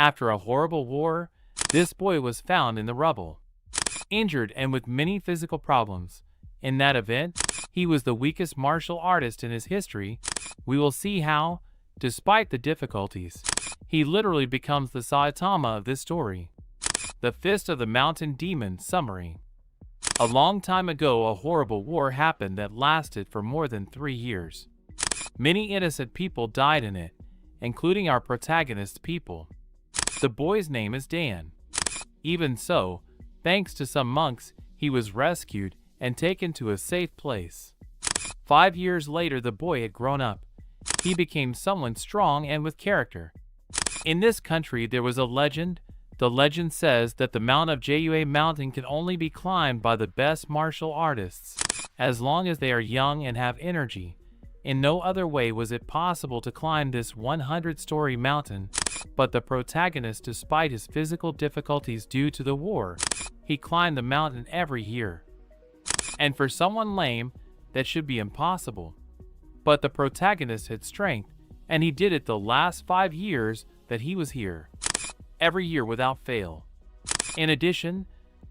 After a horrible war, this boy was found in the rubble, injured and with many physical problems. In that event, he was the weakest martial artist in his history. We will see how, despite the difficulties, he literally becomes the Saitama of this story. The Fist of the Mountain Demon Summary. A long time ago, a horrible war happened that lasted for more than 3 years. Many innocent people died in it, including our protagonist's people. The boy's name is Dan. Even so, thanks to some monks, he was rescued and taken to a safe place. 5 years later, the boy had grown up. He became someone strong and with character. In this country, there was a legend. The legend says that the Mount of Jue Mountain can only be climbed by the best martial artists, as long as they are young and have energy. In no other way was it possible to climb this 100-story mountain, but the protagonist, despite his physical difficulties due to the war, he climbed the mountain every year. And for someone lame, that should be impossible. But the protagonist had strength, and he did it the last 5 years that he was here, every year without fail. In addition,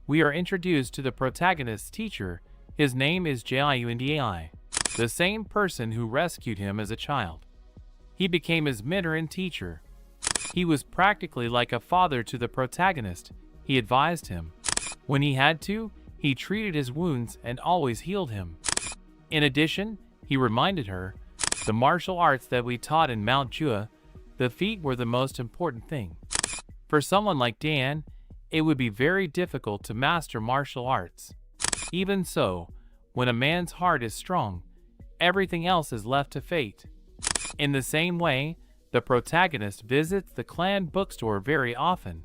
we are introduced to the protagonist's teacher. His name is Jiundai, the same person who rescued him as a child. He became his mentor and teacher. He was practically like a father to the protagonist. He advised him. When he had to, he treated his wounds and always healed him. In addition, he reminded her, the martial arts that we taught in Mount Jua, the feet were the most important thing. For someone like Dan, it would be very difficult to master martial arts. Even so, when a man's heart is strong, everything else is left to fate. In the same way, the protagonist visits the clan bookstore very often,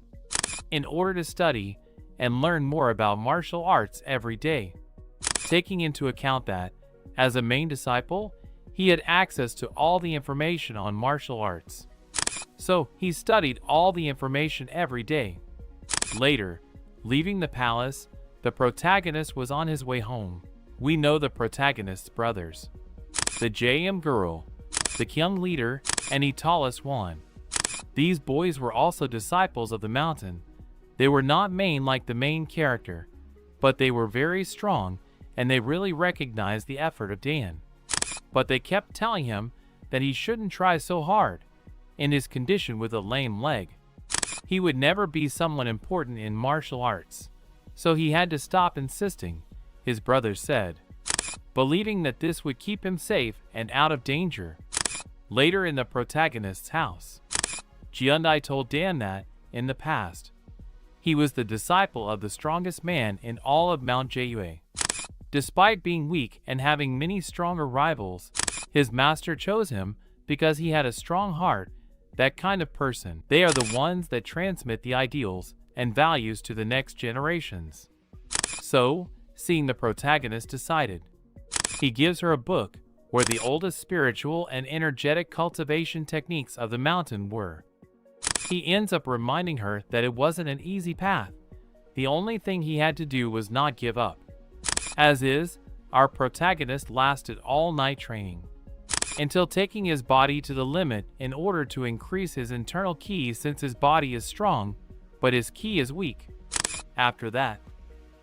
in order to study and learn more about martial arts every day. Taking into account that, as a main disciple, he had access to all the information on martial arts. So, he studied all the information every day. Later, leaving the palace, the protagonist was on his way home. We know the protagonist's brothers, the JM girl, the Kyung leader, and Italis one. These boys were also disciples of the mountain. They were not main like the main character, but they were very strong, and they really recognized the effort of Dan. But they kept telling him that he shouldn't try so hard. In his condition with a lame leg, he would never be someone important in martial arts. So he had to stop insisting, his brothers said, believing that this would keep him safe and out of danger. Later in the protagonist's house, Jiundai told Dan that, in the past, he was the disciple of the strongest man in all of Mount Jue. Despite being weak and having many stronger rivals, his master chose him because he had a strong heart. That kind of person, they are the ones that transmit the ideals and values to the next generations. So, seeing the protagonist decided, he gives her a book where the oldest spiritual and energetic cultivation techniques of the mountain were. He ends up reminding her that it wasn't an easy path. The only thing he had to do was not give up. As is, our protagonist lasted all night training, until taking his body to the limit in order to increase his internal ki, since his body is strong, but his ki is weak. After that,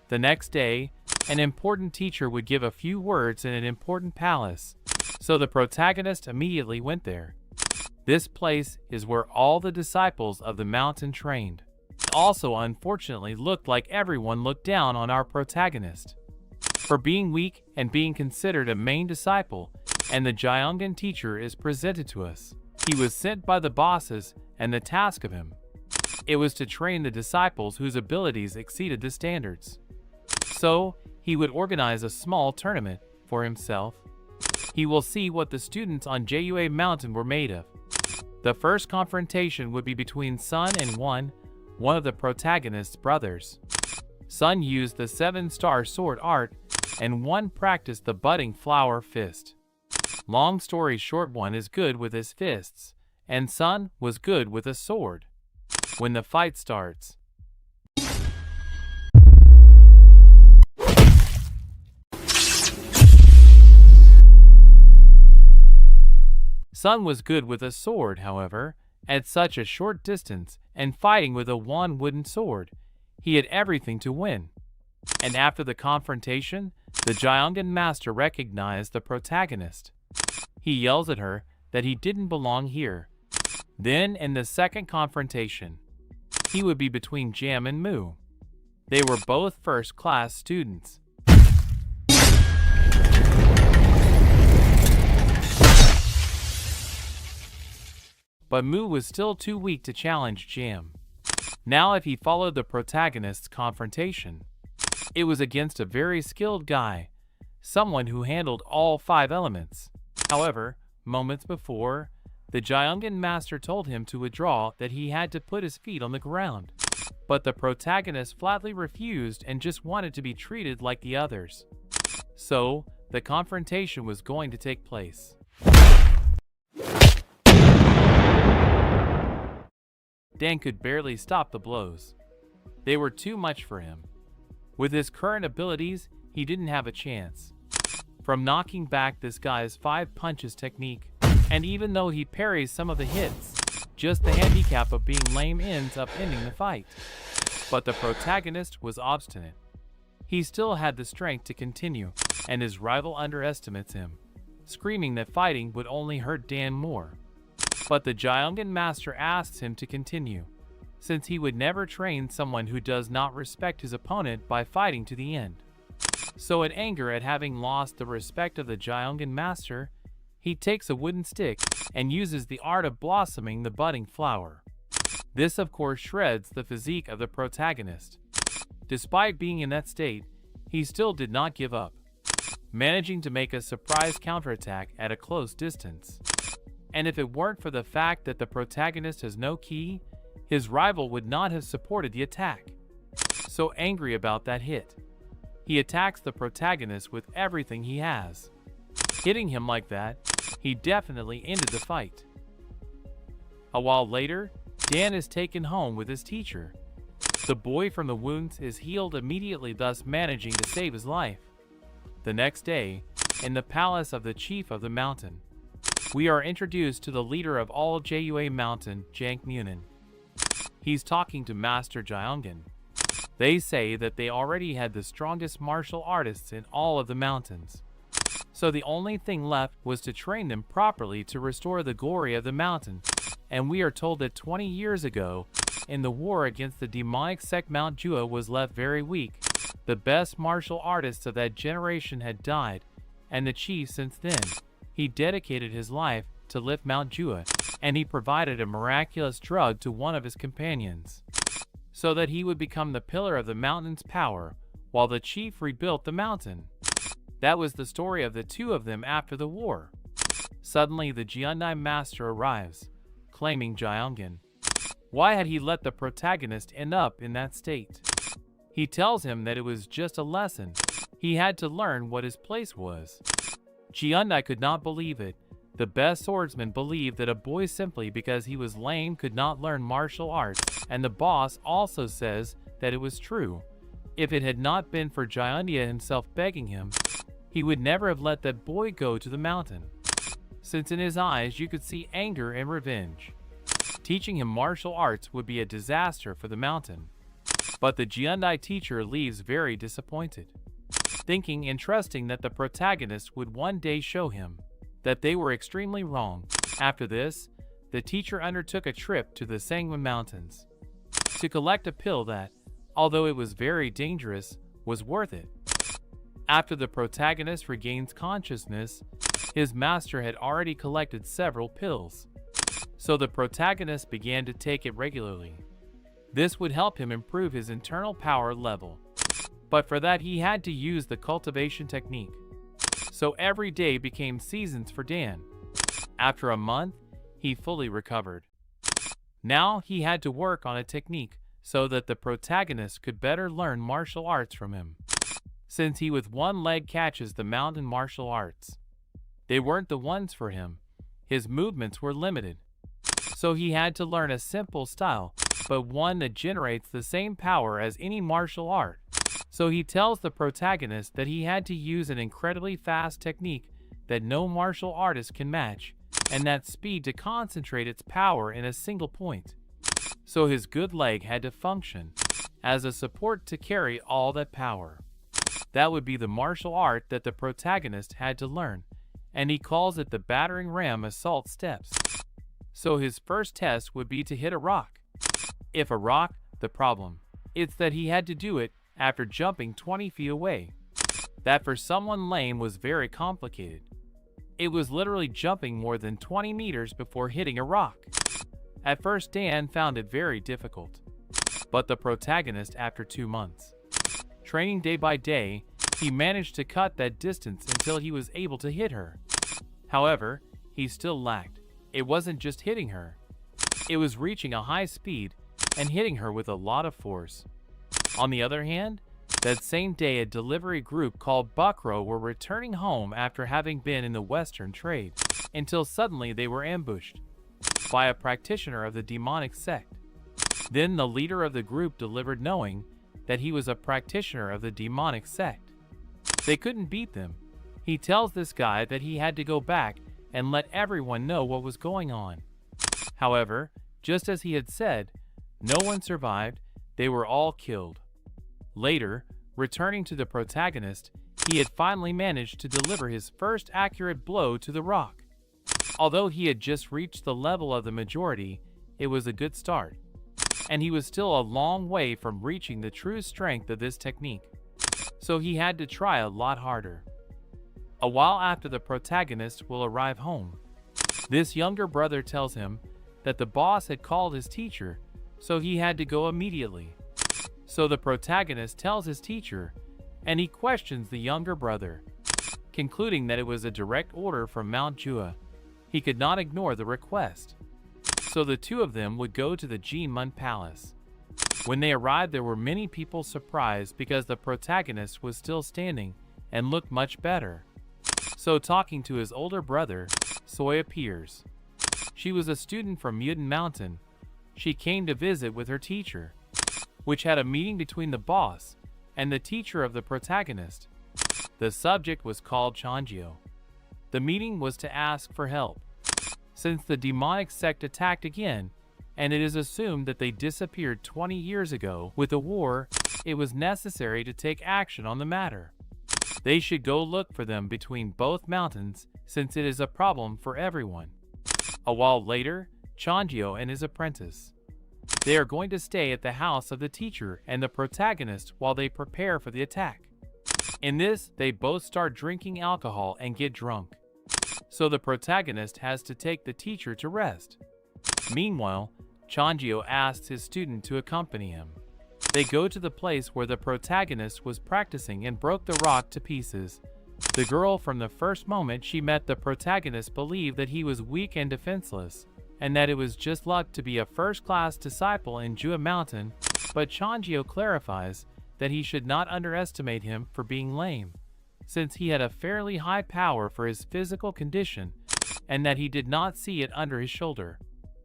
the next day, an important teacher would give a few words in an important palace, so the protagonist immediately went there. This place is where all the disciples of the mountain trained. It also unfortunately looked like everyone looked down on our protagonist for being weak and being considered a main disciple, and the Jiungan teacher is presented to us. He was sent by the bosses, and the task of him, it was to train the disciples whose abilities exceeded the standards. So, he would organize a small tournament for himself. He will see what the students on Jue Mountain were made of. The first confrontation would be between Sun and one of the protagonist's brothers. Sun used the 7-star sword art, and one practiced the budding flower fist. Long story short, one is good with his fists, and Sun was good with a sword. When the fight starts, Sun was good with a sword, however, at such a short distance, and fighting with a one wooden sword. He had everything to win. And after the confrontation, the Gyeonggan master recognized the protagonist. He yells at her that he didn't belong here. Then, in the second confrontation, he would be between Jam and Moo. They were both first-class students. But Moo was still too weak to challenge Jam. Now if he followed the protagonist's confrontation, it was against a very skilled guy, someone who handled all 5 elements. However, moments before, the Gyeonggan master told him to withdraw, that he had to put his feet on the ground. But the protagonist flatly refused and just wanted to be treated like the others. So, the confrontation was going to take place. Dan could barely stop the blows. They were too much for him. With his current abilities, he didn't have a chance. From knocking back this guy's 5 punches technique, and even though he parries some of the hits, just the handicap of being lame ends up ending the fight. But the protagonist was obstinate. He still had the strength to continue, and his rival underestimates him, screaming that fighting would only hurt Dan more. But the Gyeonggan master asks him to continue, since he would never train someone who does not respect his opponent by fighting to the end. So in anger at having lost the respect of the Gyeonggan master, he takes a wooden stick and uses the art of blossoming the budding flower. This of course shreds the physique of the protagonist. Despite being in that state, he still did not give up, managing to make a surprise counterattack at a close distance. And if it weren't for the fact that the protagonist has no ki, his rival would not have supported the attack. So angry about that hit, he attacks the protagonist with everything he has. Hitting him like that, he definitely ended the fight. A while later, Dan is taken home with his teacher. The boy from the wounds is healed immediately, thus managing to save his life. The next day, in the palace of the chief of the mountain, we are introduced to the leader of all Jua Mountain, Jank Munin. He's talking to Master Gyeonggan. They say that they already had the strongest martial artists in all of the mountains. So the only thing left was to train them properly to restore the glory of the mountain. And we are told that 20 years ago, in the war against the demonic sect, Mount Jua was left very weak. The best martial artists of that generation had died, and the chief since then, he dedicated his life to lift Mount Jua, and he provided a miraculous drug to one of his companions, so that he would become the pillar of the mountain's power, while the chief rebuilt the mountain. That was the story of the two of them after the war. Suddenly the Gyeonggan master arrives, claiming Gyeonggan. Why had he let the protagonist end up in that state? He tells him that it was just a lesson. He had to learn what his place was. Gyeonggan could not believe it. The best swordsman believed that a boy simply because he was lame could not learn martial arts, and the boss also says that it was true. If it had not been for Gyeonggan himself begging him, he would never have let that boy go to the mountain, since in his eyes you could see anger and revenge. Teaching him martial arts would be a disaster for the mountain. But the Gyeonggan teacher leaves very disappointed, thinking and trusting that the protagonist would one day show him that they were extremely wrong. After this, the teacher undertook a trip to the Sangwon Mountains to collect a pill that, although it was very dangerous, was worth it. After the protagonist regains consciousness, his master had already collected several pills, so the protagonist began to take it regularly. This would help him improve his internal power level, but for that he had to use the cultivation technique. So every day became seasons for Dan. After a month, he fully recovered. Now he had to work on a technique so that the protagonist could better learn martial arts from him, since he with one leg catches the mountain martial arts. They weren't the ones for him. His movements were limited. So he had to learn a simple style, but one that generates the same power as any martial art. So he tells the protagonist that he had to use an incredibly fast technique that no martial artist can match, and that speed to concentrate its power in a single point. so his good leg had to function as a support to carry all that power. That would be the martial art that the protagonist had to learn, and he calls it the battering ram assault steps. So his first test would be to hit a rock. If a rock, the problem, it's that he had to do it after jumping 20 feet away. That for someone lame was very complicated. It was literally jumping more than 20 meters before hitting a rock. At first Dan found it very difficult, but the protagonist, after 2 months, training day by day, he managed to cut that distance until he was able to hit her. However, he still lacked. It wasn't just hitting her. It was reaching a high speed and hitting her with a lot of force. On the other hand, that same day a delivery group called Buckrow were returning home after having been in the Western trade, until suddenly they were ambushed by a practitioner of the demonic sect. Then the leader of the group delivered, knowing that he was a practitioner of the demonic sect. They couldn't beat them. He tells this guy that he had to go back and let everyone know what was going on. However, just as he had said, no one survived, they were all killed. Later, returning to the protagonist, he had finally managed to deliver his first accurate blow to the rock. Although he had just reached the level of the majority, it was a good start, and he was still a long way from reaching the true strength of this technique. So he had to try a lot harder. A while after the protagonist will arrive home, this younger brother tells him that the boss had called his teacher, so he had to go immediately. So the protagonist tells his teacher, and he questions the younger brother, concluding that it was a direct order from Mount Jua. He could not ignore the request. So the two of them would go to the Jinmun Palace. When they arrived, there were many people surprised because the protagonist was still standing and looked much better. So talking to his older brother, Soy appears. She was a student from Mutant Mountain. She came to visit with her teacher, which had a meeting between the boss and the teacher of the protagonist. The subject was called Chanjio. The meeting was to ask for help, since the demonic sect attacked again, and it is assumed that they disappeared 20 years ago. With the war, it was necessary to take action on the matter. They should go look for them between both mountains, since it is a problem for everyone. A while later, Chanjio and his apprentice, they are going to stay at the house of the teacher and the protagonist while they prepare for the attack. In this, they both start drinking alcohol and get drunk. So the protagonist has to take the teacher to rest. Meanwhile, Chanjio asks his student to accompany him. They go to the place where the protagonist was practicing and broke the rock to pieces. The girl, from the first moment she met the protagonist, believed that he was weak and defenseless, and that it was just luck to be a first-class disciple in Jua Mountain, but Chanjio clarifies that he should not underestimate him for being lame, since he had a fairly high power for his physical condition, and that he did not see it under his shoulder.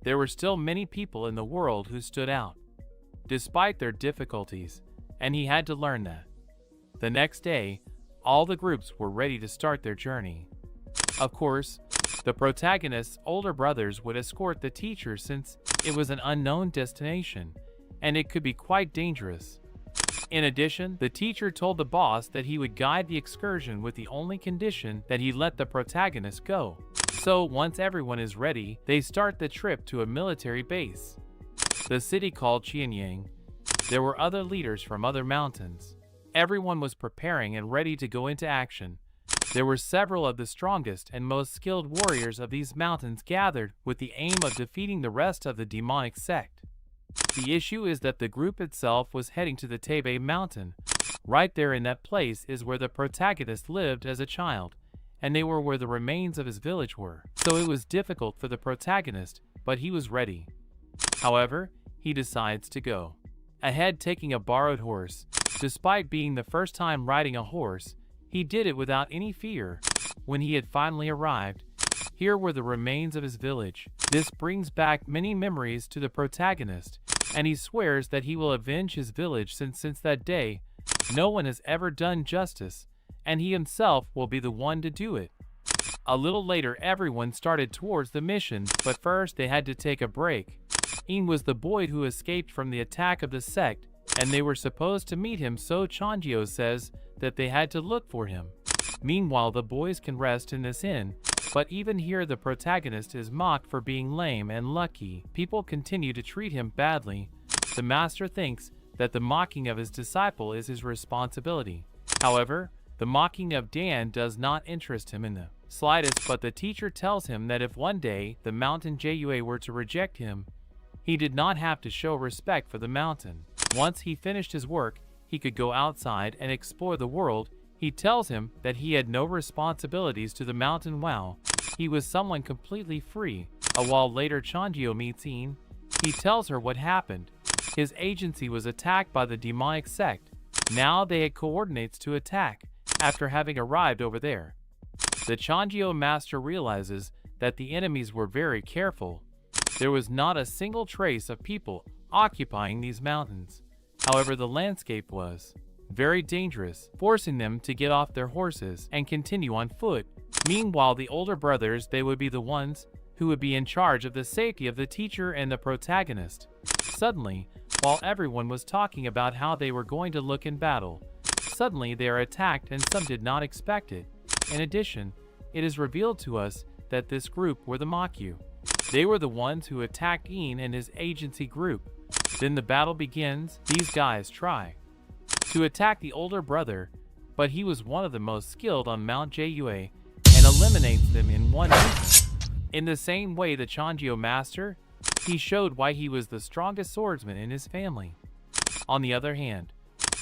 There were still many people in the world who stood out, despite their difficulties, and he had to learn that. The next day, all the groups were ready to start their journey. Of course, the protagonist's older brothers would escort the teacher since it was an unknown destination, and it could be quite dangerous. In addition, the teacher told the boss that he would guide the excursion with the only condition that he let the protagonist go. So once everyone is ready, they start the trip to a military base, the city called Qianyang. There were other leaders from other mountains. Everyone was preparing and ready to go into action. There were several of the strongest and most skilled warriors of these mountains gathered with the aim of defeating the rest of the demonic sect. The issue is that the group itself was heading to the Tebe Mountain. Right there in that place is where the protagonist lived as a child, and they were where the remains of his village were. So it was difficult for the protagonist, but he was ready. However, he decides to go ahead, taking a borrowed horse. Despite being the first time riding a horse, he did it without any fear. When he had finally arrived, here were the remains of his village. This brings back many memories to the protagonist, and he swears that he will avenge his village since that day, no one has ever done justice, and he himself will be the one to do it. A little later, everyone started towards the mission, but first they had to take a break. Ian was the boy who escaped from the attack of the sect, and they were supposed to meet him, so Changgyo says that they had to look for him. Meanwhile, the boys can rest in this inn, but even here the protagonist is mocked for being lame and lucky. People continue to treat him badly. The master thinks that the mocking of his disciple is his responsibility. However, the mocking of Dan does not interest him in the slightest, but the teacher tells him that if one day the mountain Jua were to reject him, he did not have to show respect for the mountain. Once he finished his work, he could go outside and explore the world. He tells him that he had no responsibilities to the mountain while he was someone completely free. A while later, Changgyo meets Ian. He tells her what happened. His agency was attacked by the demonic sect. Now they had coordinates to attack. After having arrived over there, the Changgyo master realizes that the enemies were very careful. There was not a single trace of people occupying these mountains. However, the landscape was very dangerous, forcing them to get off their horses and continue on foot. Meanwhile, the older brothers, they would be the ones who would be in charge of the safety of the teacher and the protagonist. Suddenly, while everyone was talking about how they were going to look in battle, suddenly they are attacked, and some did not expect it. In addition, it is revealed to us that this group were the Makyu. They were the ones who attacked Ian and his agency group. Then the battle begins. These guys try to attack the older brother, but he was one of the most skilled on Mount Jua and eliminates them in one hit. In the same way, the Changgyo master, he showed why he was the strongest swordsman in his family. On the other hand,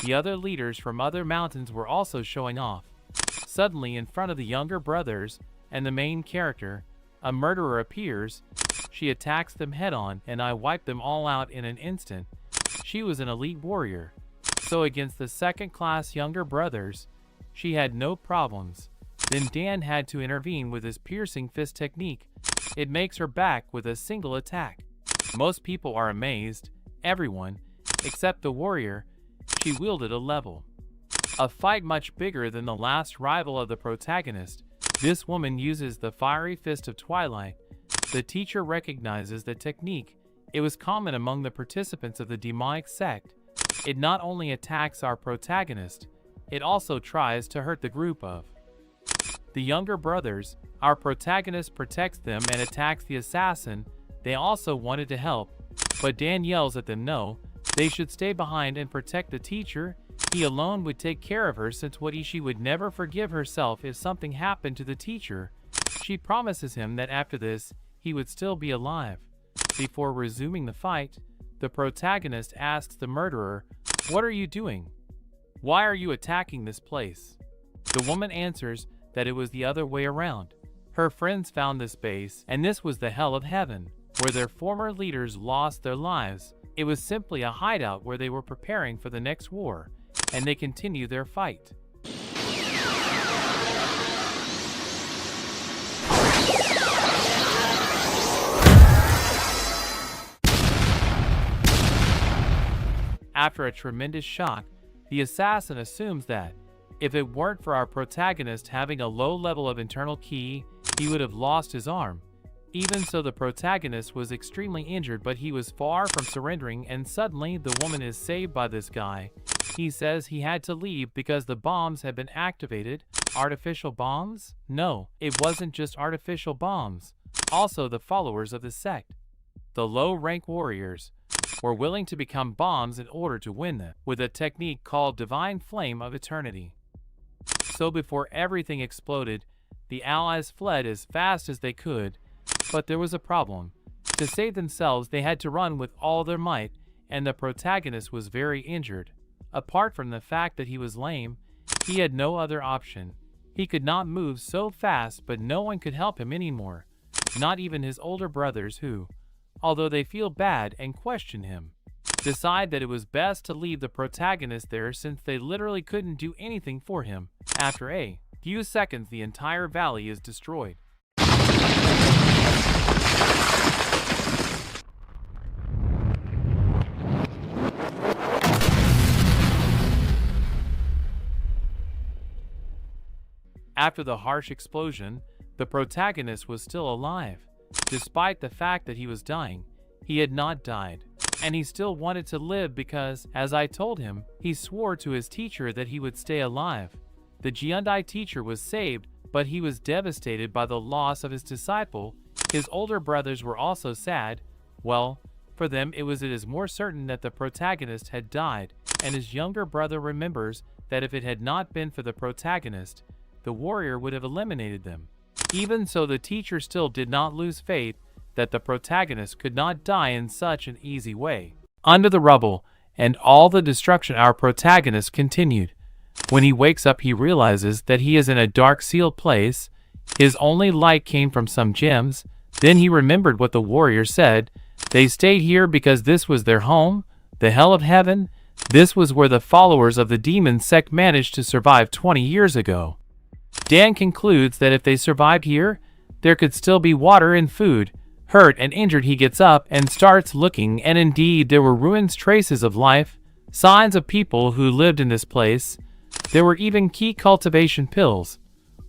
the other leaders from other mountains were also showing off. Suddenly, in front of the younger brothers and the main character, a murderer appears. She attacks them head-on, and I wiped them all out in an instant. She was an elite warrior, so against the second-class younger brothers, she had no problems. Then Dan had to intervene with his piercing fist technique. It makes her back with a single attack. Most people are amazed, everyone, except the warrior. She wielded a level. A fight much bigger than the last rival of the protagonist. This woman uses the fiery fist of twilight. The teacher recognizes the technique. It was common among the participants of the demonic sect. It not only attacks our protagonist, it also tries to hurt the group of the younger brothers. Our protagonist protects them and attacks the assassin. They also wanted to help, but Dan yells at them no, they should stay behind and protect the teacher. He alone would take care of her, since she would never forgive herself if something happened to the teacher. She promises him that after this, he would still be alive. Before resuming the fight, the protagonist asks the murderer, "What are you doing? Why are you attacking this place?" The woman answers that it was the other way around. Her friends found this base, and this was the hell of heaven, where their former leaders lost their lives. It was simply a hideout where they were preparing for the next war, and they continue their fight. After a tremendous shock, the assassin assumes that if it weren't for our protagonist having a low level of internal ki, he would have lost his arm. Even so, the protagonist was extremely injured, but he was far from surrendering, and suddenly the woman is saved by this guy. He says he had to leave because the bombs had been activated. Artificial bombs? No, it wasn't just artificial bombs. Also, the followers of the sect, the low-rank warriors, were willing to become bombs in order to win them, with a technique called Divine Flame of Eternity. So before everything exploded, the allies fled as fast as they could, but there was a problem. To save themselves, they had to run with all their might, and the protagonist was very injured. Apart from the fact that he was lame, he had no other option. He could not move so fast, but no one could help him anymore. Not even his older brothers who, although they feel bad and question him, decide that it was best to leave the protagonist there since they literally couldn't do anything for him. After a few seconds, the entire valley is destroyed. After the harsh explosion, the protagonist was still alive. Despite the fact that he was dying, He had not died, and he still wanted to live because, as I told him, he swore to his teacher that he would stay alive. The Jiundai teacher was saved, but he was devastated by the loss of his disciple. His older brothers were also sad. Well, for them it is more certain that the protagonist had died, and his younger brother remembers that if it had not been for the protagonist, the warrior would have eliminated them. Even so, the teacher still did not lose faith that the protagonist could not die in such an easy way. Under the rubble and all the destruction, our protagonist continued. When he wakes up, he realizes that he is in a dark, sealed place. His only light came from some gems. Then he remembered what the warrior said. They stayed here because this was their home, the hell of heaven. This was where the followers of the demon sect managed to survive 20 years ago. Dan concludes that if they survived here, there could still be water and food. Hurt and injured, he gets up and starts looking, and indeed there were ruins, traces of life, signs of people who lived in this place. There were even key cultivation pills.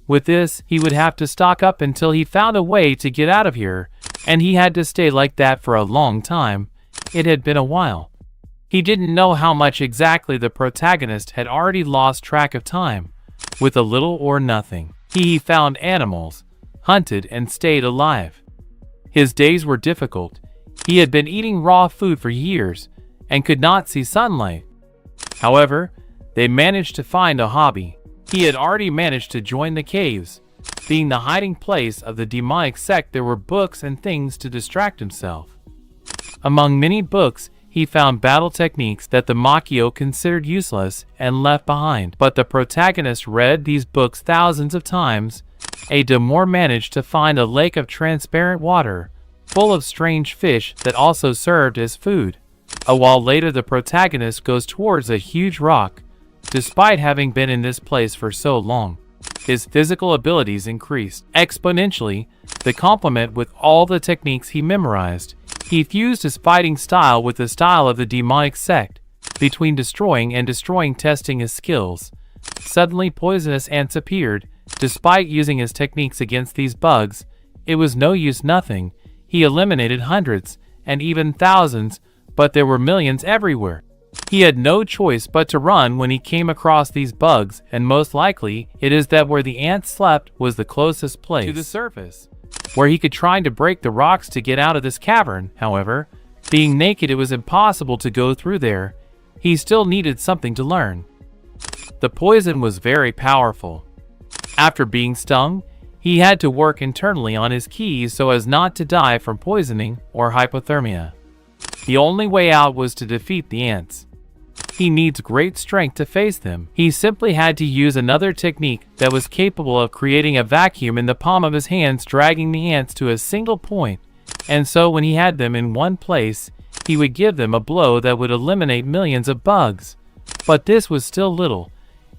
With this, he would have to stock up until he found a way to get out of here, and he had to stay like that for a long time. It had been a while. He didn't know how much exactly the protagonist had already lost track of time. With a little or nothing, he found animals, hunted, and stayed alive. His days were difficult. He had been eating raw food for years and could not see sunlight. However, they managed to find a hobby. He had already managed to join the caves. Being the hiding place of the demonic sect, there were books and things to distract himself. Among many books, he found battle techniques that the Makio considered useless and left behind. But the protagonist read these books thousands of times. A Demore managed to find a lake of transparent water, full of strange fish that also served as food. A while later, the protagonist goes towards a huge rock. Despite having been in this place for so long, his physical abilities increased exponentially. The complement with all the techniques he memorized, he fused his fighting style with the style of the demonic sect. Between destroying and destroying, testing his skills, suddenly poisonous ants appeared. Despite using his techniques against these bugs, it was no use, nothing. He eliminated hundreds and even thousands, but there were millions everywhere. He had no choice but to run when he came across these bugs, and most likely it is that where the ants slept was the closest place to the surface, where he could try to break the rocks to get out of this cavern. However, being naked, it was impossible to go through there. He still needed something to learn. The poison was very powerful. After being stung, he had to work internally on his keys so as not to die from poisoning or hypothermia. The only way out was to defeat the ants. He needs great strength to face them. He simply had to use another technique that was capable of creating a vacuum in the palm of his hands, dragging the ants to a single point. And so when he had them in one place, he would give them a blow that would eliminate millions of bugs. But this was still little,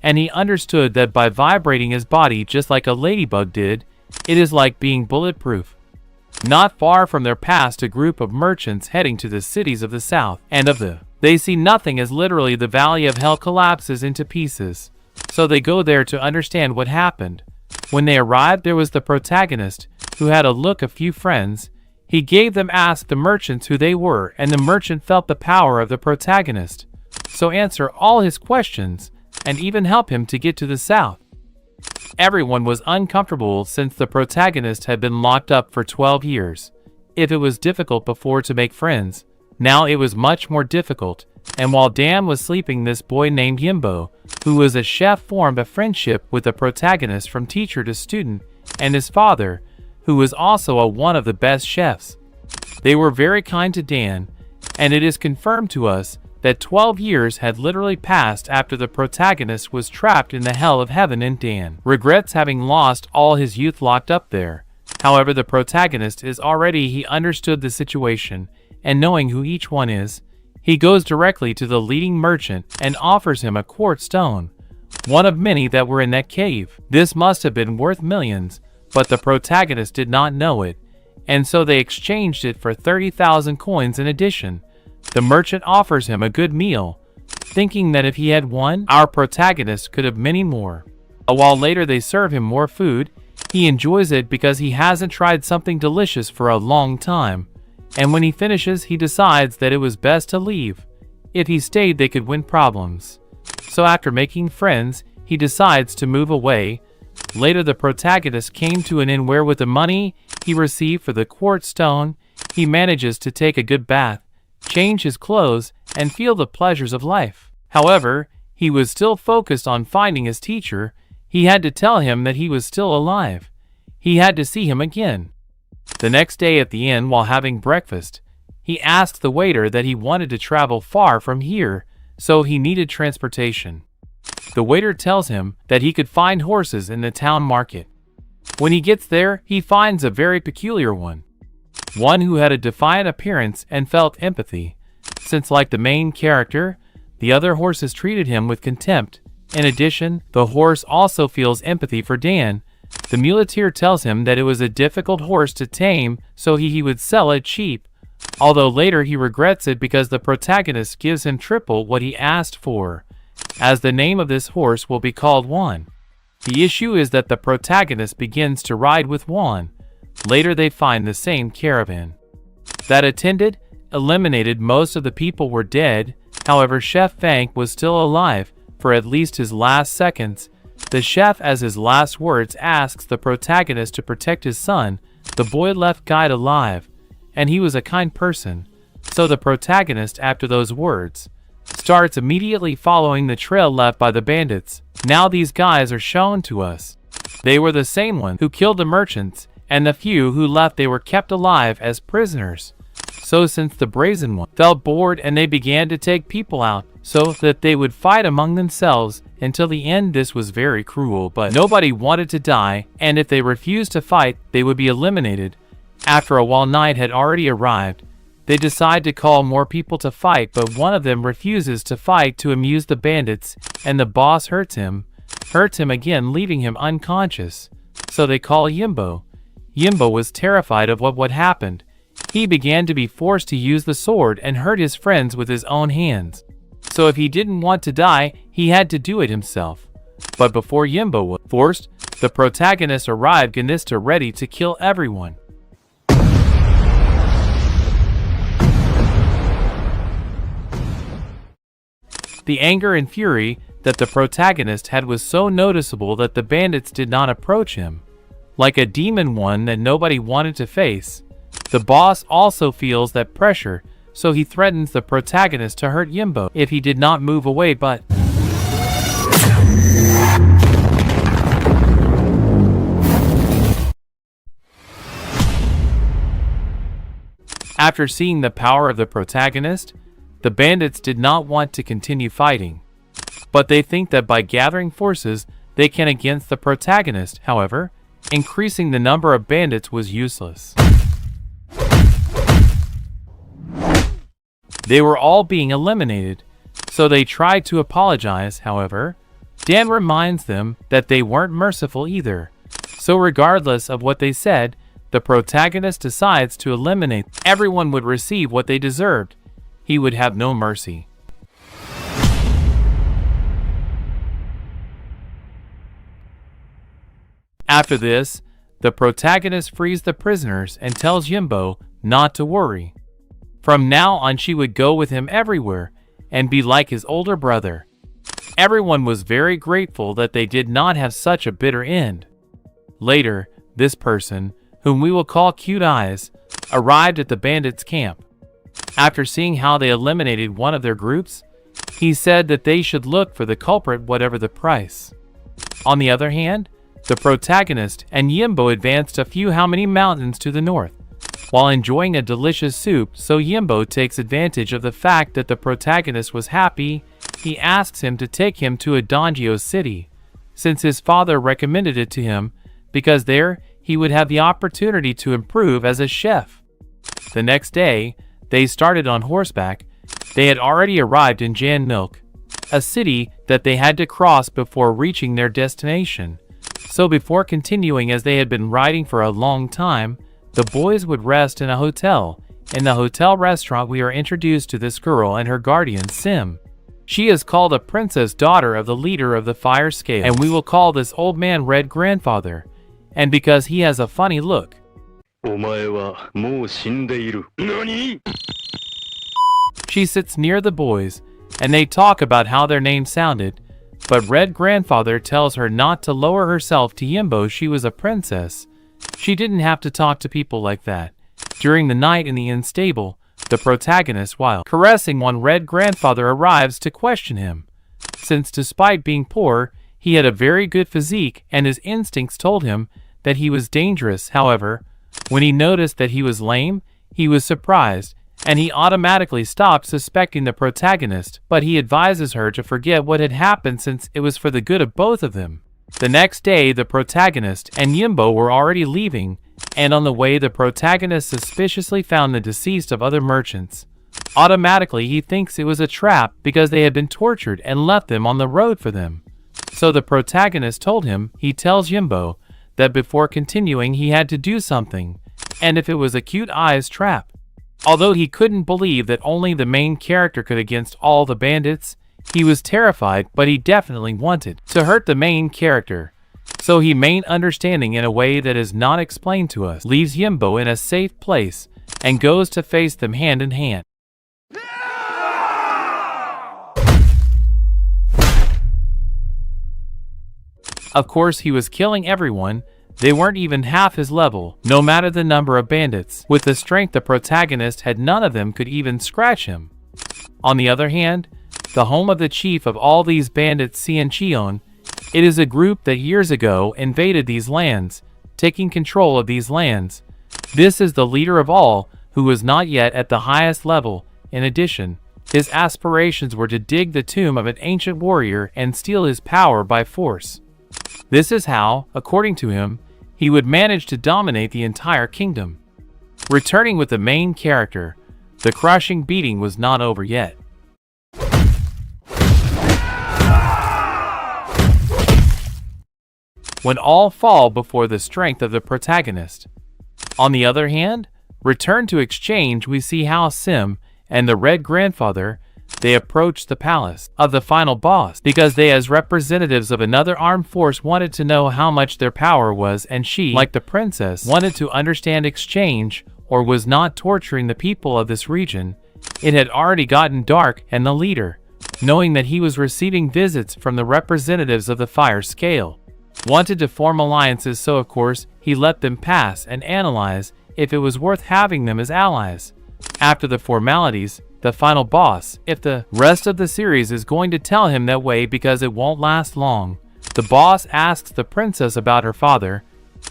and he understood that by vibrating his body just like a ladybug did, it is like being bulletproof. Not far from their past, a group of merchants heading to the cities of the south and of the. They see nothing as literally the valley of hell collapses into pieces. So they go there to understand what happened. When they arrived, there was the protagonist, who had a few friends. He gave them, asked the merchants who they were, and the merchant felt the power of the protagonist. So answer all his questions, and even help him to get to the south. Everyone was uncomfortable since the protagonist had been locked up for 12 years. If it was difficult before to make friends, now it was much more difficult. And while Dan was sleeping, this boy named Yimbo, who was a chef, formed a friendship with the protagonist from teacher to student, and his father, who was also one of the best chefs. They were very kind to Dan, and it is confirmed to us that 12 years had literally passed after the protagonist was trapped in the hell of heaven, and Dan regrets having lost all his youth locked up there. However, the protagonist he understood the situation, and knowing who each one is, he goes directly to the leading merchant and offers him a quartz stone, one of many that were in that cave. This must have been worth millions, but the protagonist did not know it, and so they exchanged it for 30,000 coins in addition. The merchant offers him a good meal, thinking that if he had one, our protagonist could have many more. A while later, they serve him more food. He enjoys it because he hasn't tried something delicious for a long time, and when he finishes he decides that it was best to leave. If he stayed they could win problems. So after making friends, he decides to move away. Later the protagonist came to an inn where with the money he received for the quartz stone, he manages to take a good bath, change his clothes, and feel the pleasures of life. However, he was still focused on finding his teacher. He had to tell him that he was still alive. He had to see him again. The next day at the inn while having breakfast, he asked the waiter that he wanted to travel far from here, so he needed transportation. The waiter tells him that he could find horses in the town market. When he gets there, he finds a very peculiar one. One who had a defiant appearance and felt empathy, since like the main character, the other horses treated him with contempt. In addition, the horse also feels empathy for Dan. The muleteer tells him that it was a difficult horse to tame, so he would sell it cheap, although later he regrets it because the protagonist gives him triple what he asked for, as the name of this horse will be called Juan. The issue is that the protagonist begins to ride with Juan. Later they find the same caravan that attended, eliminated most of the people were dead. However, Chef Fank was still alive for at least his last seconds. The chef, as his last words, asks the protagonist to protect his son. The boy left guide alive, and he was a kind person. So the protagonist, after those words, starts immediately following the trail left by the bandits. Now these guys are shown to us. They were the same ones who killed the merchants, and the few who left they were kept alive as prisoners. So since the brazen one felt bored and they began to take people out so that they would fight among themselves until the end. This was very cruel, but nobody wanted to die, and if they refused to fight they would be eliminated. After a while night had already arrived. They decide to call more people to fight, but one of them refuses to fight to amuse the bandits, and the boss hurts him again, leaving him unconscious. So they call Yimbo. Yimbo was terrified of what would happen. He began to be forced to use the sword and hurt his friends with his own hands. So if he didn't want to die, he had to do it himself. But before Yimbo was forced, the protagonist arrived Ganista ready to kill everyone. The anger and fury that the protagonist had was so noticeable that the bandits did not approach him. Like a demon one that nobody wanted to face. The boss also feels that pressure, so he threatens the protagonist to hurt Yimbo if he did not move away, but after seeing the power of the protagonist, the bandits did not want to continue fighting. But they think that by gathering forces, they can against the protagonist. However, increasing the number of bandits was useless. They were all being eliminated, so they tried to apologize. However, Dan reminds them that they weren't merciful either. So regardless of what they said, the protagonist decides to eliminate. Everyone would receive what they deserved. He would have no mercy. After this, the protagonist frees the prisoners and tells Yimbo not to worry. From now on she would go with him everywhere and be like his older brother. Everyone was very grateful that they did not have such a bitter end. Later, this person, whom we will call Cute Eyes, arrived at the bandits' camp. After seeing how they eliminated one of their groups, he said that they should look for the culprit whatever the price. On the other hand, the protagonist and Yimbo advanced a few mountains to the north, while enjoying a delicious soup. So Yimbo takes advantage of the fact that the protagonist was happy. He asks him to take him to a Donjio city, since his father recommended it to him, because there he would have the opportunity to improve as a chef. The next day, they started on horseback. They had already arrived in Janmilk, a city that they had to cross before reaching their destination. So before continuing, as they had been riding for a long time, the boys would rest in a hotel. In the hotel restaurant we are introduced to this girl and her guardian Sim. She is called a princess, daughter of the leader of the fire scale, and we will call this old man Red Grandfather, and because he has a funny look. お前はもう死んでいる。何? She sits near the boys, and they talk about how their names sounded, but Red Grandfather tells her not to lower herself to Yimbo. She was a princess. She didn't have to talk to people like that. During the night in the inn stable, the protagonist, while caressing one Red Grandfather, arrives to question him. Since despite being poor, he had a very good physique and his instincts told him that he was dangerous. However, when he noticed that he was lame, he was surprised, and he automatically stopped suspecting the protagonist, but he advises her to forget what had happened since it was for the good of both of them. The next day, the protagonist and Yimbo were already leaving, and on the way the protagonist suspiciously found the deceased of other merchants. Automatically, he thinks it was a trap because they had been tortured and left them on the road for them. So the protagonist told him, he tells Yimbo, that before continuing he had to do something, and if it was a cute eyes trap. Although he couldn't believe that only the main character could against all the bandits, he was terrified, but he definitely wanted to hurt the main character. So he main understanding in a way that is not explained to us, leaves Yimbo in a safe place, and goes to face them hand in hand. Of course, he was killing everyone. They weren't even half his level, no matter the number of bandits. With the strength the protagonist had, none of them could even scratch him. On the other hand, the home of the chief of all these bandits, Cianchion, it is a group that years ago invaded these lands, taking control of these lands. This is the leader of all, who was not yet at the highest level. In addition, his aspirations were to dig the tomb of an ancient warrior and steal his power by force. This is how, according to him, he would manage to dominate the entire kingdom. Returning with the main character, the crushing beating was not over yet. When all fall before the strength of the protagonist. On the other hand, return to exchange, we see how Sim and the Red Grandfather, they approached the palace of the final boss because they, as representatives of another armed force, wanted to know how much their power was, and she, like the princess, wanted to understand exchange or was not torturing the people of this region. It had already gotten dark, and the leader, knowing that he was receiving visits from the representatives of the fire scale, wanted to form alliances, so of course he let them pass and analyze if it was worth having them as allies. After the formalities, the final boss, if the rest of the series is going to tell him that way because it won't last long. The boss asks the princess about her father.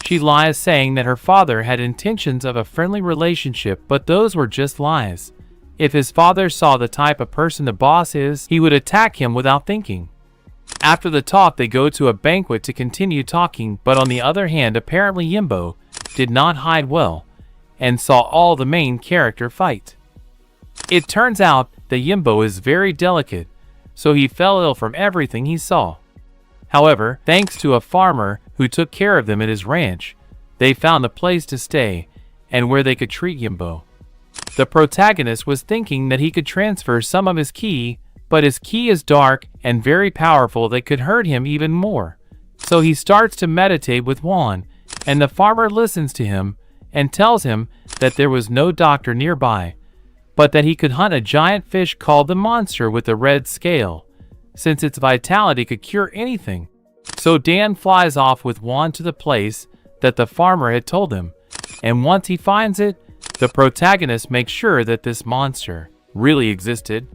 She lies, saying that her father had intentions of a friendly relationship, but those were just lies. If his father saw the type of person the boss is, he would attack him without thinking. After the talk, they go to a banquet to continue talking, but on the other hand, apparently Yimbo did not hide well and saw all the main character fight. It turns out that Yimbo is very delicate, so he fell ill from everything he saw. However, thanks to a farmer who took care of them at his ranch, they found a place to stay and where they could treat Yimbo. The protagonist was thinking that he could transfer some of his ki, but his ki is dark and very powerful that could hurt him even more. So he starts to meditate with Juan, and the farmer listens to him and tells him that there was no doctor nearby, but that he could hunt a giant fish called the monster with a red scale, since its vitality could cure anything. So Dan flies off with Juan to the place that the farmer had told him, and once he finds it, the protagonist makes sure that this monster really existed.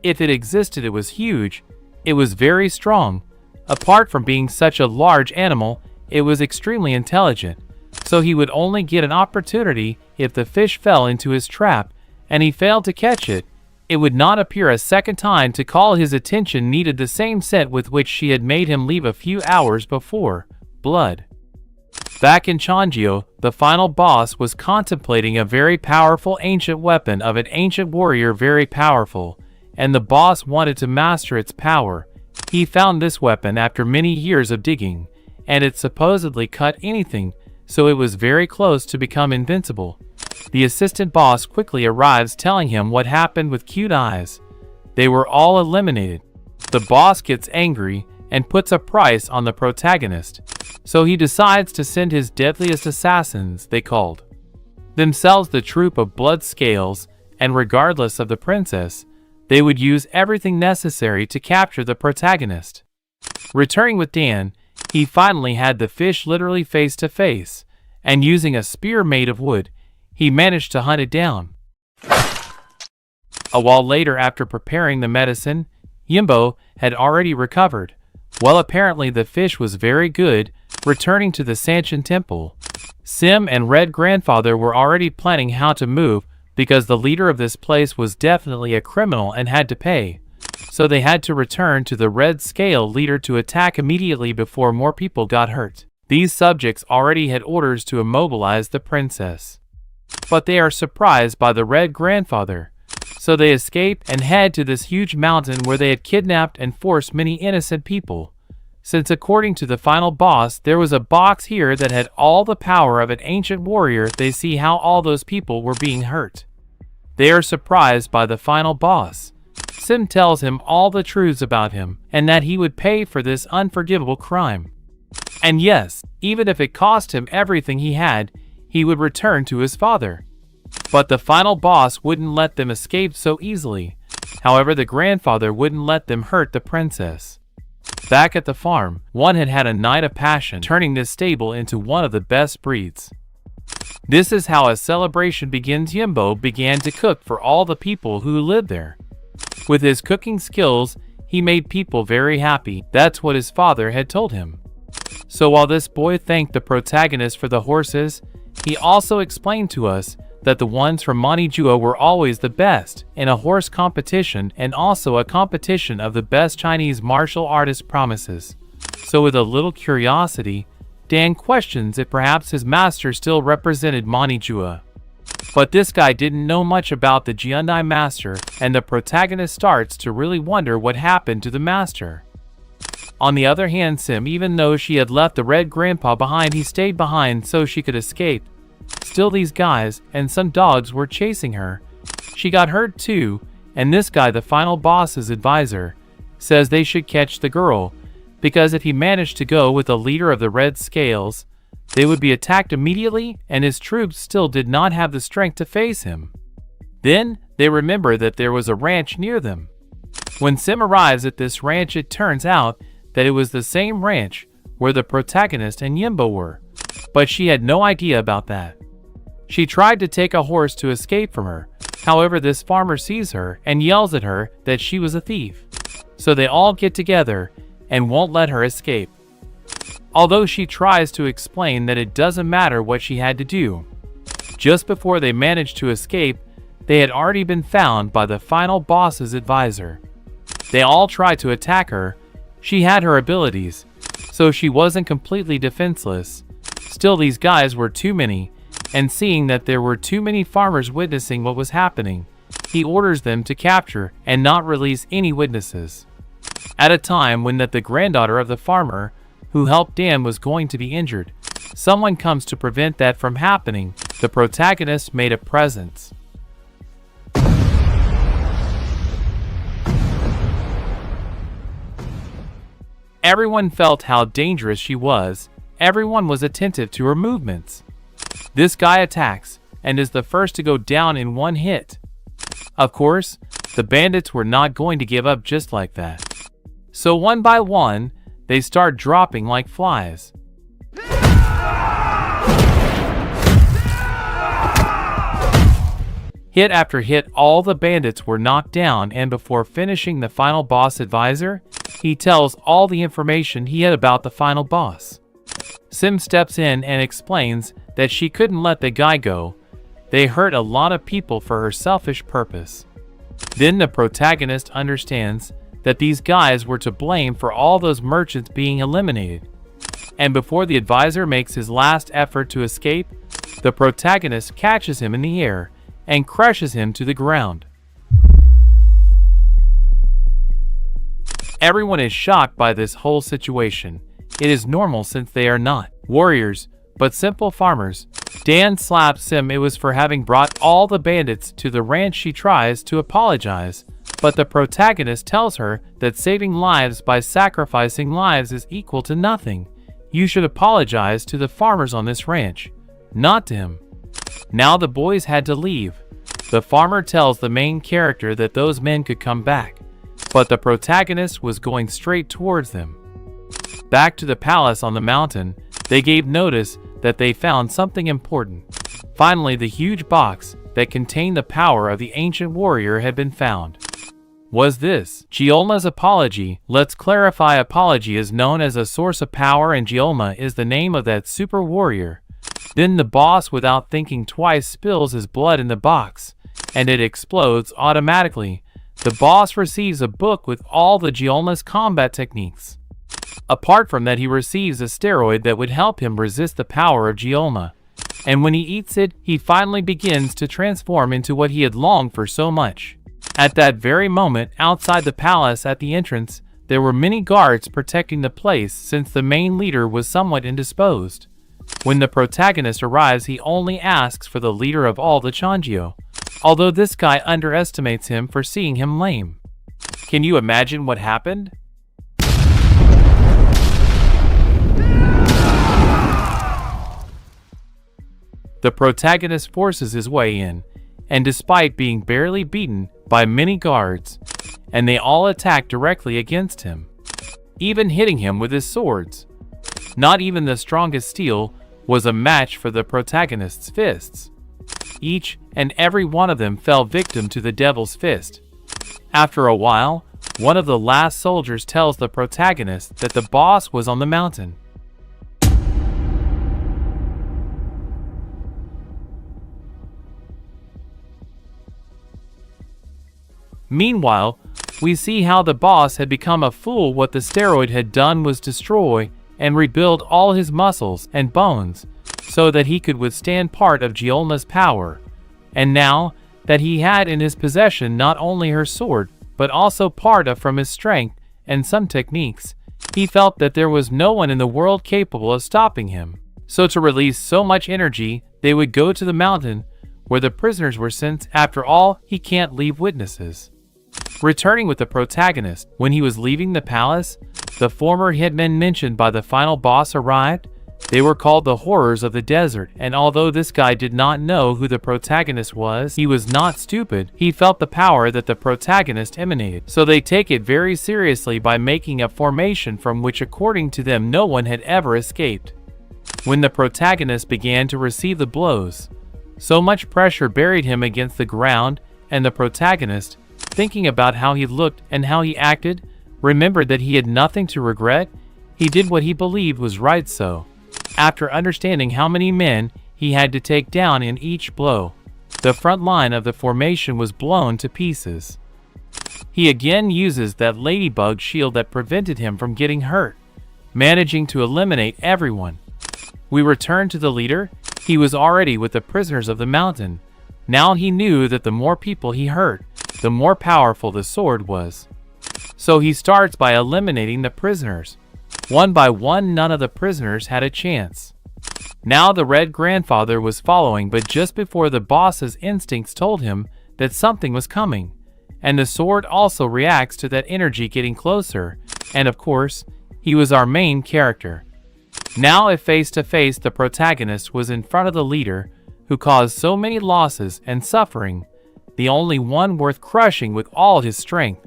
If it existed, it was huge. It was very strong. Apart from being such a large animal, it was extremely intelligent. So he would only get an opportunity if the fish fell into his trap and he failed to catch it. It would not appear a second time to call his attention. Needed the same scent with which she had made him leave a few hours before. Blood. Back in Changio, the final boss was contemplating a very powerful ancient weapon of an ancient warrior, very powerful, and the boss wanted to master its power. He found this weapon after many years of digging, and it supposedly cut anything, so it was very close to become invincible. The assistant boss quickly arrives, telling him what happened with Cute Eyes. They were all eliminated. The boss gets angry and puts a price on the protagonist. So he decides to send his deadliest assassins, they called themselves the Troop of Blood Scales, and regardless of the princess, they would use everything necessary to capture the protagonist. Returning with Dan, he finally had the fish literally face to face, and using a spear made of wood, he managed to hunt it down. A while later, after preparing the medicine, Yimbo had already recovered. Well, apparently the fish was very good. Returning to the Sanchin Temple, Sim and Red Grandfather were already planning how to move because the leader of this place was definitely a criminal and had to pay. So they had to return to the Red Scale leader to attack immediately before more people got hurt. These subjects already had orders to immobilize the princess. But they are surprised by the Red Grandfather. So they escape and head to this huge mountain where they had kidnapped and forced many innocent people. Since according to the final boss, there was a box here that had all the power of an ancient warrior, they see how all those people were being hurt. They are surprised by the final boss. Sim tells him all the truths about him, and that he would pay for this unforgivable crime. And yes, even if it cost him everything he had, he would return to his father. But the final boss wouldn't let them escape so easily. However, the grandfather wouldn't let them hurt the princess. Back at the farm, one had had a night of passion, turning this stable into one of the best breeds. This is how a celebration begins. Yimbo began to cook for all the people who lived there. With his cooking skills, he made people very happy. That's what his father had told him. So while this boy thanked the protagonist for the horses, he also explained to us that the ones from Manhwa were always the best in a horse competition, and also a competition of the best Chinese martial artist promises. So with a little curiosity, Dan questions if perhaps his master still represented Manhwa. But this guy didn't know much about the Jiandai master, and the protagonist starts to really wonder what happened to the master. On the other hand, Sim, even though she had left the Red Grandpa behind, he stayed behind so she could escape. Still, these guys and some dogs were chasing her. She got hurt too, and this guy, the final boss's advisor, says they should catch the girl, because if he managed to go with the leader of the Red Scales, they would be attacked immediately, and his troops still did not have the strength to face him. Then they remember that there was a ranch near them. When Sim arrives at this ranch, it turns out that it was the same ranch where the protagonist and Yimbo were, but she had no idea about that. She tried to take a horse to escape from her. However, this farmer sees her and yells at her that she was a thief. So they all get together and won't let her escape. Although she tries to explain that it doesn't matter what she had to do. Just before they managed to escape, they had already been found by the final boss's advisor. They all tried to attack her. She had her abilities, so she wasn't completely defenseless. Still, these guys were too many, and seeing that there were too many farmers witnessing what was happening, he orders them to capture and not release any witnesses. At a time when the granddaughter of the farmer who helped Dan was going to be injured, someone comes to prevent that from happening. The protagonist made a presence. Everyone felt how dangerous she was. Everyone was attentive to her movements. This guy attacks and is the first to go down in one hit. Of course, the bandits were not going to give up just like that. So one by one, they start dropping like flies. Hit after hit, all the bandits were knocked down, and before finishing, the final boss advisor, he tells all the information he had about the final boss. Sim steps in and explains that she couldn't let the guy go. They hurt a lot of people for her selfish purpose. Then the protagonist understands that these guys were to blame for all those merchants being eliminated. And before the advisor makes his last effort to escape, the protagonist catches him in the air and crushes him to the ground. Everyone is shocked by this whole situation. It is normal since they are not warriors, but simple farmers. Dan slaps Sim. It was for having brought all the bandits to the ranch. She tries to apologize, but the protagonist tells her that saving lives by sacrificing lives is equal to nothing. You should apologize to the farmers on this ranch, not to him. Now the boys had to leave. The farmer tells the main character that those men could come back, but the protagonist was going straight towards them. Back to the palace on the mountain, they gave notice that they found something important. Finally, the huge box that contained the power of the ancient warrior had been found. Was this Gyolma's apology? Let's clarify, apology is known as a source of power, and Gyolma is the name of that super warrior. Then the boss, without thinking twice, spills his blood in the box, and it explodes automatically. The boss receives a book with all the Gyolma's combat techniques. Apart from that, he receives a steroid that would help him resist the power of Gyolma. And when he eats it, he finally begins to transform into what he had longed for so much. At that very moment, outside the palace at the entrance, there were many guards protecting the place since the main leader was somewhat indisposed. When the protagonist arrives, he only asks for the leader of all the Changio, although this guy underestimates him for seeing him lame. Can you imagine what happened? The protagonist forces his way in, and despite being barely beaten by many guards, and they all attack directly against him, even hitting him with his swords. Not even the strongest steel was a match for the protagonist's fists. Each and every one of them fell victim to the devil's fist. After a while, one of the last soldiers tells the protagonist that the boss was on the mountain. Meanwhile, we see how the boss had become a fool. What the steroid had done was destroy and rebuild all his muscles and bones so that he could withstand part of Gyolma's power. And now that he had in his possession not only her sword, but also part of from his strength and some techniques, he felt that there was no one in the world capable of stopping him. So to release so much energy, they would go to the mountain where the prisoners were sent. After all, he can't leave witnesses. Returning with the protagonist, when he was leaving the palace, the former hitmen mentioned by the final boss arrived. They were called the Horrors of the Desert, and although this guy did not know who the protagonist was, he was not stupid. He felt the power that the protagonist emanated, so they take it very seriously by making a formation from which, according to them, no one had ever escaped. When the protagonist began to receive the blows, so much pressure buried him against the ground, and the protagonist, thinking about how he looked and how he acted, remembered that he had nothing to regret. He did what he believed was right. So, after understanding how many men he had to take down in each blow, the front line of the formation was blown to pieces. He again uses that ladybug shield that prevented him from getting hurt, managing to eliminate everyone. We return to the leader. He was already with the prisoners of the mountain. Now he knew that the more people he hurt, the more powerful the sword was. So he starts by eliminating the prisoners. One by one, none of the prisoners had a chance. Now the Red Grandfather was following, but just before the boss's instincts told him that something was coming, and the sword also reacts to that energy getting closer, and of course, he was our main character. Now if face to face, the protagonist was in front of the leader who caused so many losses and suffering, the only one worth crushing with all his strength.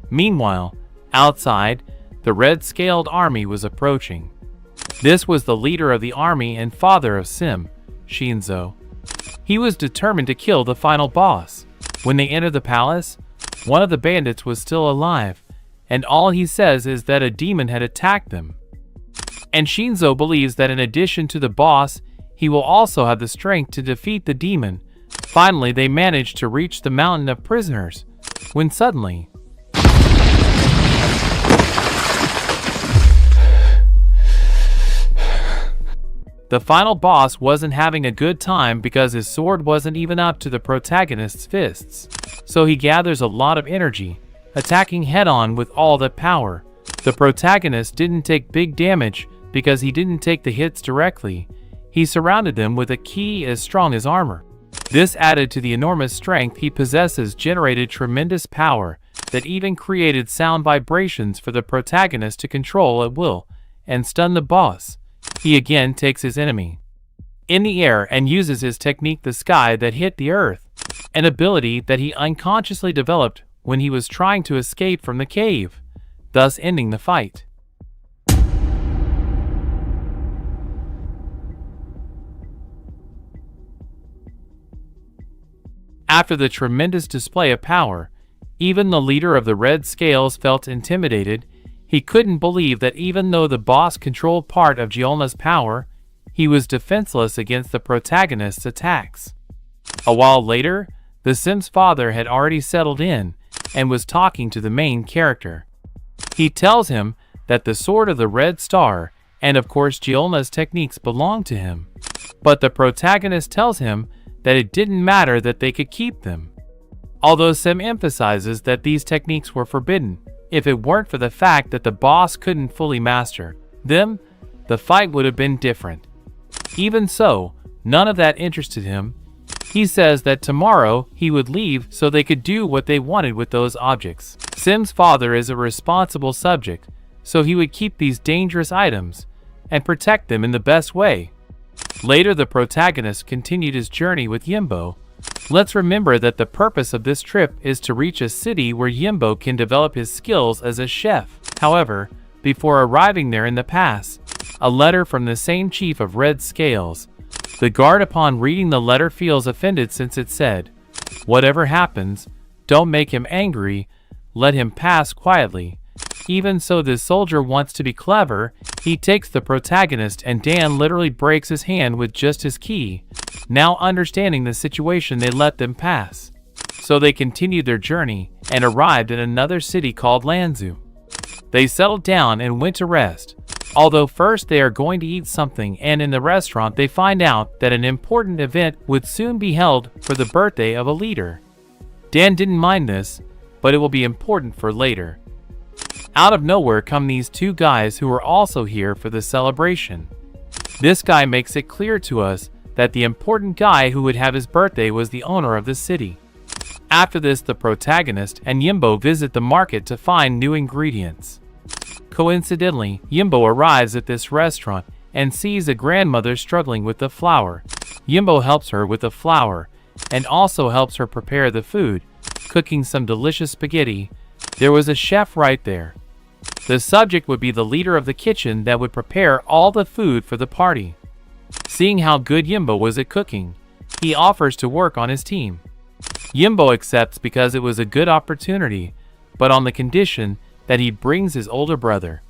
Meanwhile, outside, the red-scaled army was approaching. This was the leader of the army and father of Sim, Shinzo. He was determined to kill the final boss. When they entered the palace, one of the bandits was still alive, and all he says is that a demon had attacked them. And Shinzo believes that in addition to the boss, he will also have the strength to defeat the demon. Finally, they managed to reach the mountain of prisoners, when suddenly, the final boss wasn't having a good time because his sword wasn't even up to the protagonist's fists. So he gathers a lot of energy, attacking head-on with all that power. The protagonist didn't take big damage because he didn't take the hits directly. He surrounded them with a ki as strong as armor. This, added to the enormous strength he possesses, generated tremendous power that even created sound vibrations for the protagonist to control at will and stun the boss. He again takes his enemy in the air and uses his technique, the sky that hit the earth, an ability that he unconsciously developed when he was trying to escape from the cave, thus ending the fight. After the tremendous display of power, even the leader of the Red Scales felt intimidated. He couldn't believe that even though the boss controlled part of Giolna's power, he was defenseless against the protagonist's attacks. A while later, the Sim's father had already settled in and was talking to the main character. He tells him that the Sword of the Red Star and of course Giolna's techniques belong to him, but the protagonist tells him that it didn't matter, that they could keep them. Although Sim emphasizes that these techniques were forbidden, if it weren't for the fact that the boss couldn't fully master them, the fight would have been different. Even so, none of that interested him. He says that tomorrow he would leave so they could do what they wanted with those objects. Sim's father is a responsible subject, so he would keep these dangerous items and protect them in the best way. Later, the protagonist continued his journey with Yimbo. Let's remember that the purpose of this trip is to reach a city where Yimbo can develop his skills as a chef. However, before arriving there in the pass, a letter from the same chief of Red Scales. The guard, upon reading the letter, feels offended since it said, "Whatever happens, don't make him angry, let him pass quietly." Even so, this soldier wants to be clever. He takes the protagonist and Dan literally breaks his hand with just his key. Now understanding the situation, they let them pass. So they continued their journey and arrived in another city called Lanzu. They settled down and went to rest. Although first they are going to eat something, and in the restaurant they find out that an important event would soon be held for the birthday of a leader. Dan didn't mind this, but it will be important for later. Out of nowhere come these two guys who are also here for the celebration. This guy makes it clear to us that the important guy who would have his birthday was the owner of the city. After this, the protagonist and Yimbo visit the market to find new ingredients. Coincidentally, Yimbo arrives at this restaurant and sees a grandmother struggling with the flour. Yimbo helps her with the flour and also helps her prepare the food, cooking some delicious spaghetti. There was a chef right there. The subject would be the leader of the kitchen that would prepare all the food for the party. Seeing how good Yimbo was at cooking, he offers to work on his team. Yimbo accepts because it was a good opportunity, but on the condition that he brings his older brother.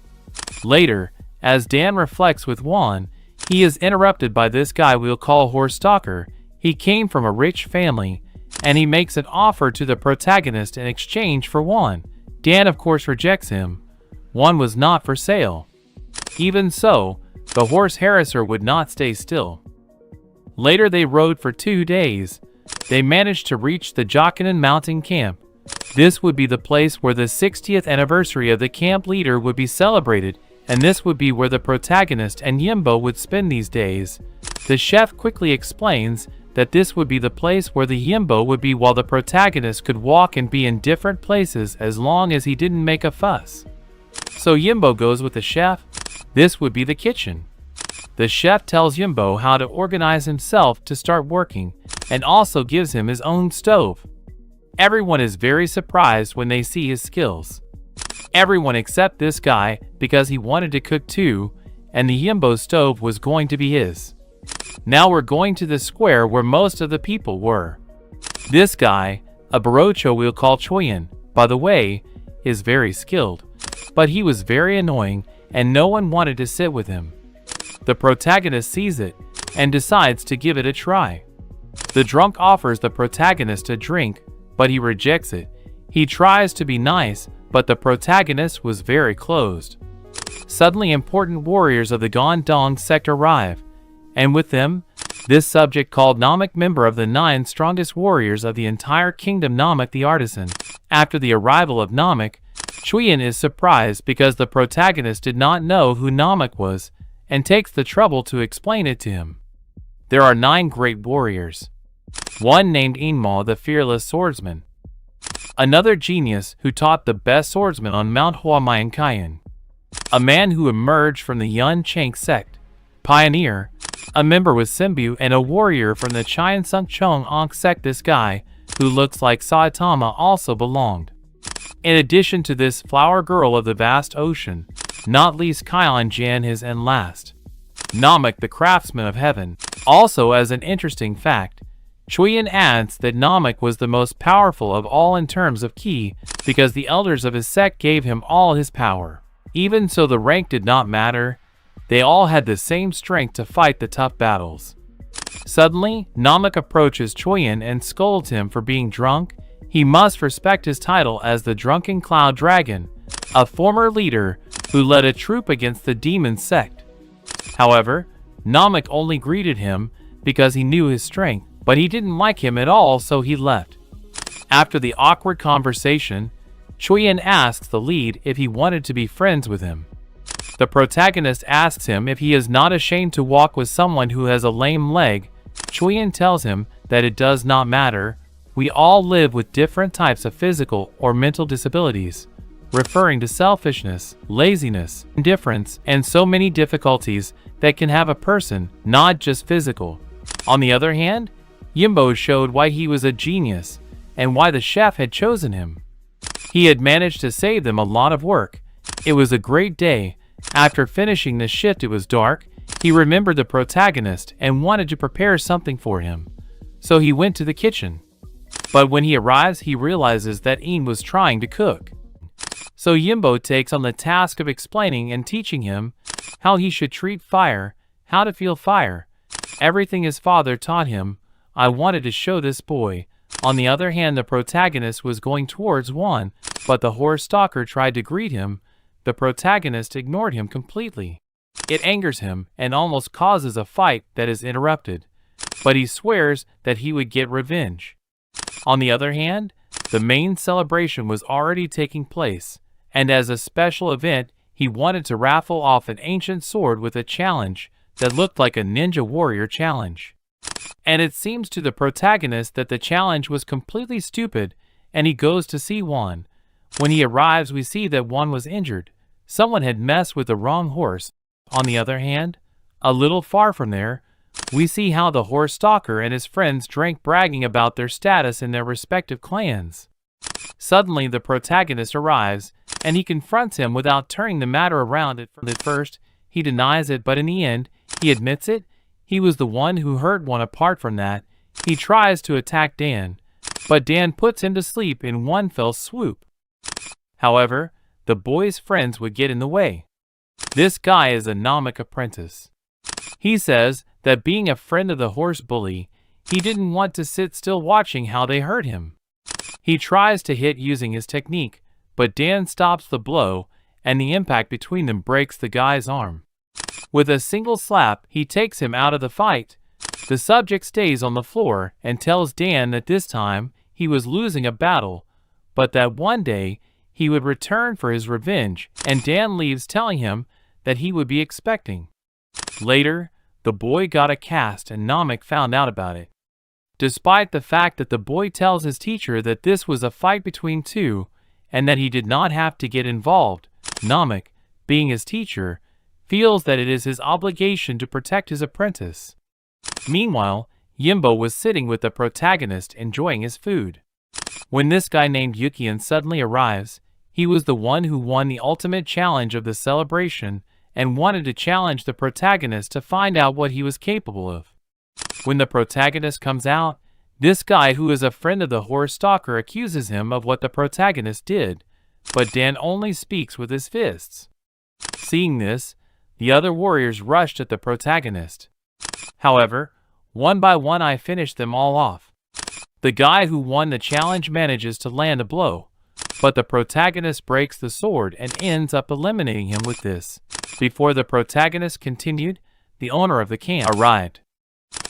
Later, as Dan reflects with Juan, he is interrupted by this guy we'll call Horse-Stalker. He came from a rich family, and he makes an offer to the protagonist in exchange for Juan. Dan of course rejects him. Juan was not for sale. Even so, the horse harasser would not stay still. Later they rode for 2 days. They managed to reach the Jokinen Mountain Camp. This would be the place where the 60th anniversary of the camp leader would be celebrated, and this would be where the protagonist and Yimbo would spend these days. The chef quickly explains that this would be the place where the Yimbo would be, while the protagonist could walk and be in different places as long as he didn't make a fuss. So Yimbo goes with the chef. This would be the kitchen. The chef tells Yimbo how to organize himself to start working and also gives him his own stove. Everyone is very surprised when they see his skills. Everyone except this guy, because he wanted to cook too, and the Yimbo stove was going to be his. Now we're going to the square where most of the people were. This guy, a Barocho we'll call Choyin, by the way, is very skilled, but he was very annoying and no one wanted to sit with him. The protagonist sees it and decides to give it a try. The drunk offers the protagonist a drink, but he rejects it. He tries to be nice, but the protagonist was very closed. Suddenly, important warriors of the Gondong sect arrive, and with them, this subject called Namek, member of the 9 strongest warriors of the entire kingdom, Namek the artisan. After the arrival of Namek, Chuyin is surprised because the protagonist did not know who Namek was, and takes the trouble to explain it to him. There are 9 great warriors. One named Inma, the fearless swordsman. Another genius who taught the best swordsman on Manhwa Mayankayan. A man who emerged from the Yun Chang sect. Pioneer, a member with Simbu, and a warrior from the Chian Sung Chong Ankh sect. This guy, who looks like Saitama, also belonged. In addition to this flower girl of the vast ocean, not least Kailan Jan his and last. Namak, the craftsman of heaven. Also, as an interesting fact, Chuyin adds that Namak was the most powerful of all in terms of ki, because the elders of his sect gave him all his power. Even so, the rank did not matter. They all had the same strength to fight the tough battles. Suddenly, Namak approaches Chuyin and scolds him for being drunk. He must respect his title as the Drunken Cloud Dragon, a former leader who led a troop against the demon sect. However, Namak only greeted him because he knew his strength, but he didn't like him at all, so he left. After the awkward conversation, Chuyin asks the lead if he wanted to be friends with him. The protagonist asks him if he is not ashamed to walk with someone who has a lame leg. Chuyin tells him that it does not matter. We all live with different types of physical or mental disabilities, referring to selfishness, laziness, indifference, and so many difficulties that can have a person, not just physical. On the other hand, Yimbo showed why he was a genius and why the chef had chosen him. He had managed to save them a lot of work. It was a great day. After finishing the shift, it was dark. He remembered the protagonist and wanted to prepare something for him. So he went to the kitchen. But when he arrives, he realizes that Een was trying to cook. So Yimbo takes on the task of explaining and teaching him how he should treat fire, how to feel fire. Everything his father taught him. I wanted to show this boy. On the other hand, the protagonist was going towards one, but the horse stalker tried to greet him. The protagonist ignored him completely. It angers him and almost causes a fight that is interrupted, but he swears that he would get revenge. On the other hand, the main celebration was already taking place, and as a special event, he wanted to raffle off an ancient sword with a challenge that looked like a ninja warrior challenge. And it seems to the protagonist that the challenge was completely stupid, and he goes to see Juan. When he arrives, we see that Juan was injured. Someone had messed with the wrong horse. On the other hand, a little far from there, we see how the horse stalker and his friends drank, bragging about their status in their respective clans. Suddenly, the protagonist arrives, and he confronts him without turning the matter around. At first, he denies it, but in the end, he admits it. He was the one who hurt one. Apart from that, he tries to attack Dan, but Dan puts him to sleep in one fell swoop. However, the boy's friends would get in the way. This guy is a Namak apprentice. He says that being a friend of the horse bully, he didn't want to sit still watching how they hurt him. He tries to hit using his technique, but Dan stops the blow, and the impact between them breaks the guy's arm. With a single slap, he takes him out of the fight. The subject stays on the floor and tells Dan that this time he was losing a battle, but that one day he would return for his revenge, and Dan leaves telling him that he would be expecting. Later, the boy got a cast and Namak found out about it. Despite the fact that the boy tells his teacher that this was a fight between two and that he did not have to get involved, Namak, being his teacher, feels that it is his obligation to protect his apprentice. Meanwhile, Yimbo was sitting with the protagonist enjoying his food. When this guy named Yukian suddenly arrives, he was the one who won the ultimate challenge of the celebration and wanted to challenge the protagonist to find out what he was capable of. When the protagonist comes out, this guy who is a friend of the horse stalker accuses him of what the protagonist did, but Dan only speaks with his fists. Seeing this, the other warriors rushed at the protagonist. However, one by one I finished them all off. The guy who won the challenge manages to land a blow, but the protagonist breaks the sword and ends up eliminating him with this. Before the protagonist continued, the owner of the camp arrived.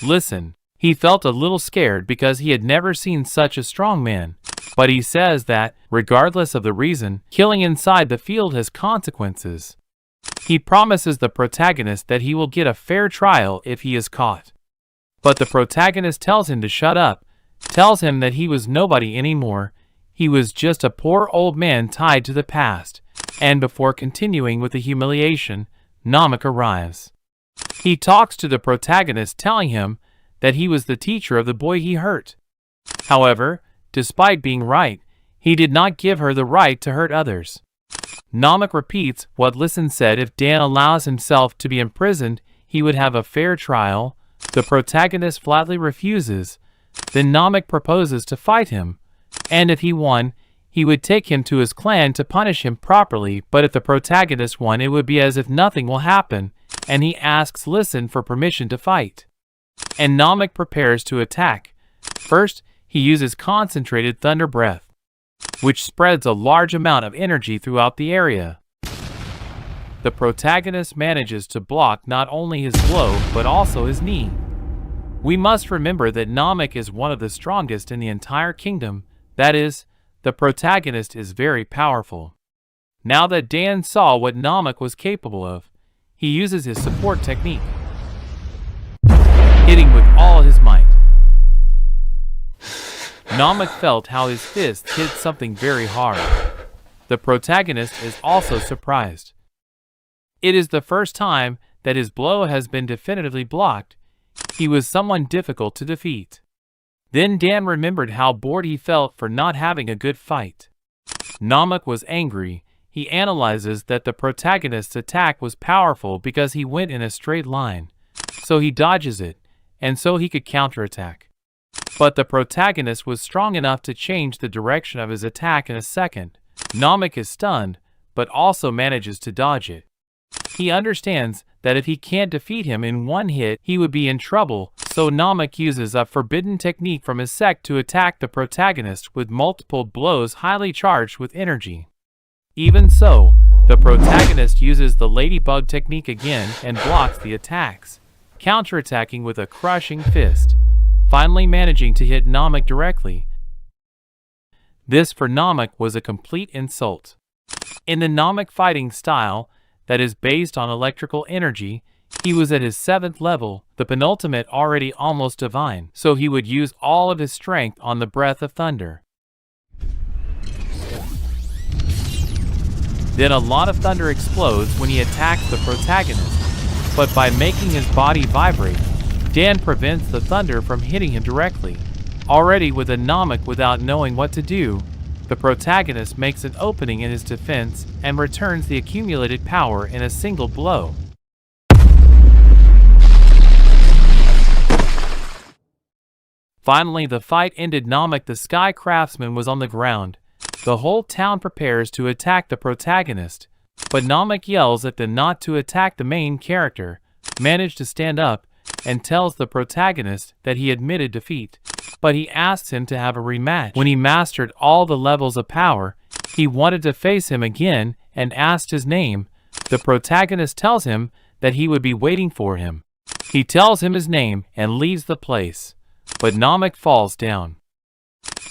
Listen, he felt a little scared because he had never seen such a strong man, but he says that, regardless of the reason, killing inside the field has consequences. He promises the protagonist that he will get a fair trial if he is caught. But the protagonist tells him to shut up, tells him that he was nobody anymore, he was just a poor old man tied to the past, and before continuing with the humiliation, Namek arrives. He talks to the protagonist telling him that he was the teacher of the boy he hurt. However, despite being right, he did not give her the right to hurt others. Namek repeats what Listen said: if Dan allows himself to be imprisoned, he would have a fair trial. The protagonist flatly refuses. Then Namek proposes to fight him, and if he won, he would take him to his clan to punish him properly, but if the protagonist won, it would be as if nothing will happen, and he asks Listen for permission to fight. And Namek prepares to attack. First, he uses concentrated thunder breath, which spreads a large amount of energy throughout the area. The protagonist manages to block not only his blow, but also his knee. We must remember that Namek is one of the strongest in the entire kingdom. That is, the protagonist is very powerful. Now that Dan saw what Namek was capable of, he uses his support technique, hitting with all his might. Namek felt how his fist hit something very hard. The protagonist is also surprised. It is the first time that his blow has been definitively blocked. He was someone difficult to defeat. Then Dan remembered how bored he felt for not having a good fight. Namek was angry. He analyzes that the protagonist's attack was powerful because he went in a straight line, so he dodges it, and so he could counterattack. But the protagonist was strong enough to change the direction of his attack in a second. Namek is stunned, but also manages to dodge it. He understands that if he can't defeat him in one hit, he would be in trouble, so Namek uses a forbidden technique from his sect to attack the protagonist with multiple blows highly charged with energy. Even so, the protagonist uses the ladybug technique again and blocks the attacks, counterattacking with a crushing fist, finally managing to hit Namek directly. This for Namek was a complete insult. In the Namek fighting style, that is based on electrical energy, he was at his 7th level, the penultimate, already almost divine, so he would use all of his strength on the breath of thunder. Then a lot of thunder explodes when he attacks the protagonist, but by making his body vibrate, Dan prevents the thunder from hitting him directly. Already with a Namek without knowing what to do, the protagonist makes an opening in his defense and returns the accumulated power in a single blow. Finally, the fight ended. Namek the Sky Craftsman was on the ground. The whole town prepares to attack the protagonist, but Namek yells at them not to attack the main character, manages to stand up, and tells the protagonist that he admitted defeat, but he asks him to have a rematch. When he mastered all the levels of power, he wanted to face him again and asked his name. The protagonist tells him that he would be waiting for him. He tells him his name and leaves the place, but Namek falls down.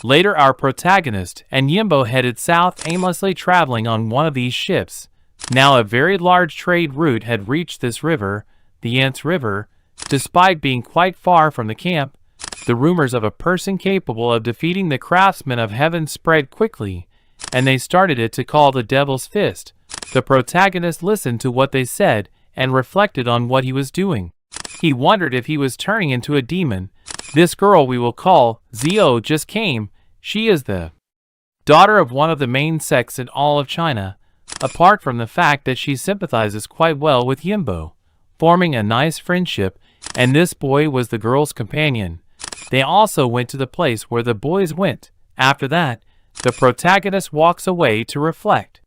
Later, our protagonist and Yimbo headed south, aimlessly traveling on one of these ships. Now a very large trade route had reached this river, the Ants River. Despite being quite far from the camp, the rumors of a person capable of defeating the craftsmen of heaven spread quickly, and they started it to call the Devil's Fist. The protagonist listened to what they said and reflected on what he was doing. He wondered if he was turning into a demon. This girl we will call Zio just came. She is the daughter of one of the main sects in all of China, apart from the fact that she sympathizes quite well with Yimbo, forming a nice friendship, and this boy was the girl's companion. They also went to the place where the boys went. After that, the protagonist walks away to reflect.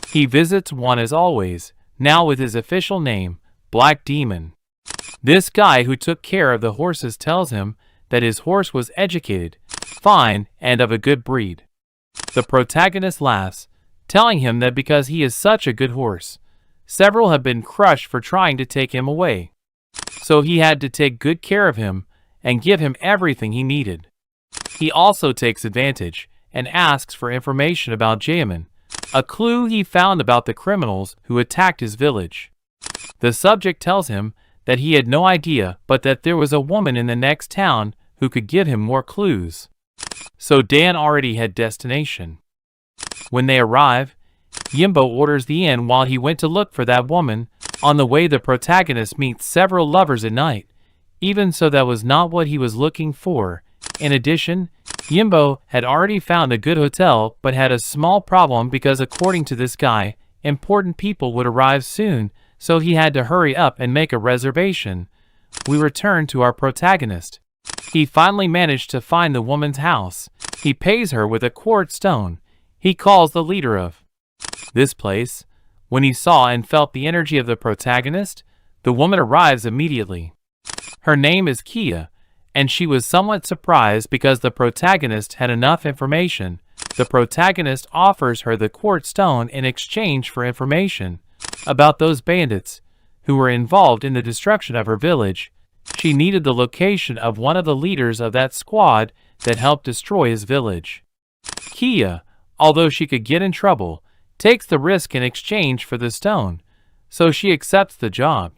He visits one as always, now with his official name, Black Demon. This guy who took care of the horses tells him that his horse was educated, fine, and of a good breed. The protagonist laughs, telling him that because he is such a good horse, several have been crushed for trying to take him away. So he had to take good care of him and give him everything he needed. He also takes advantage and asks for information about Jaemin, a clue he found about the criminals who attacked his village. The subject tells him that he had no idea, but that there was a woman in the next town who could give him more clues. So Dan already had destination. When they arrive, Yimbo orders the inn while he went to look for that woman. On the way, the protagonist meets several lovers at night. Even so, that was not what he was looking for. In addition, Yimbo had already found a good hotel, but had a small problem because, according to this guy, important people would arrive soon, so he had to hurry up and make a reservation. We return to our protagonist. He finally managed to find the woman's house. He pays her with a quartz stone. He calls the leader of this place. When he saw and felt the energy of the protagonist, the woman arrives immediately. Her name is Kia, and she was somewhat surprised because the protagonist had enough information. The protagonist offers her the quartz stone in exchange for information about those bandits who were involved in the destruction of her village. She needed the location of one of the leaders of that squad that helped destroy his village. Kia, although she could get in trouble, takes the risk in exchange for the stone, so she accepts the job.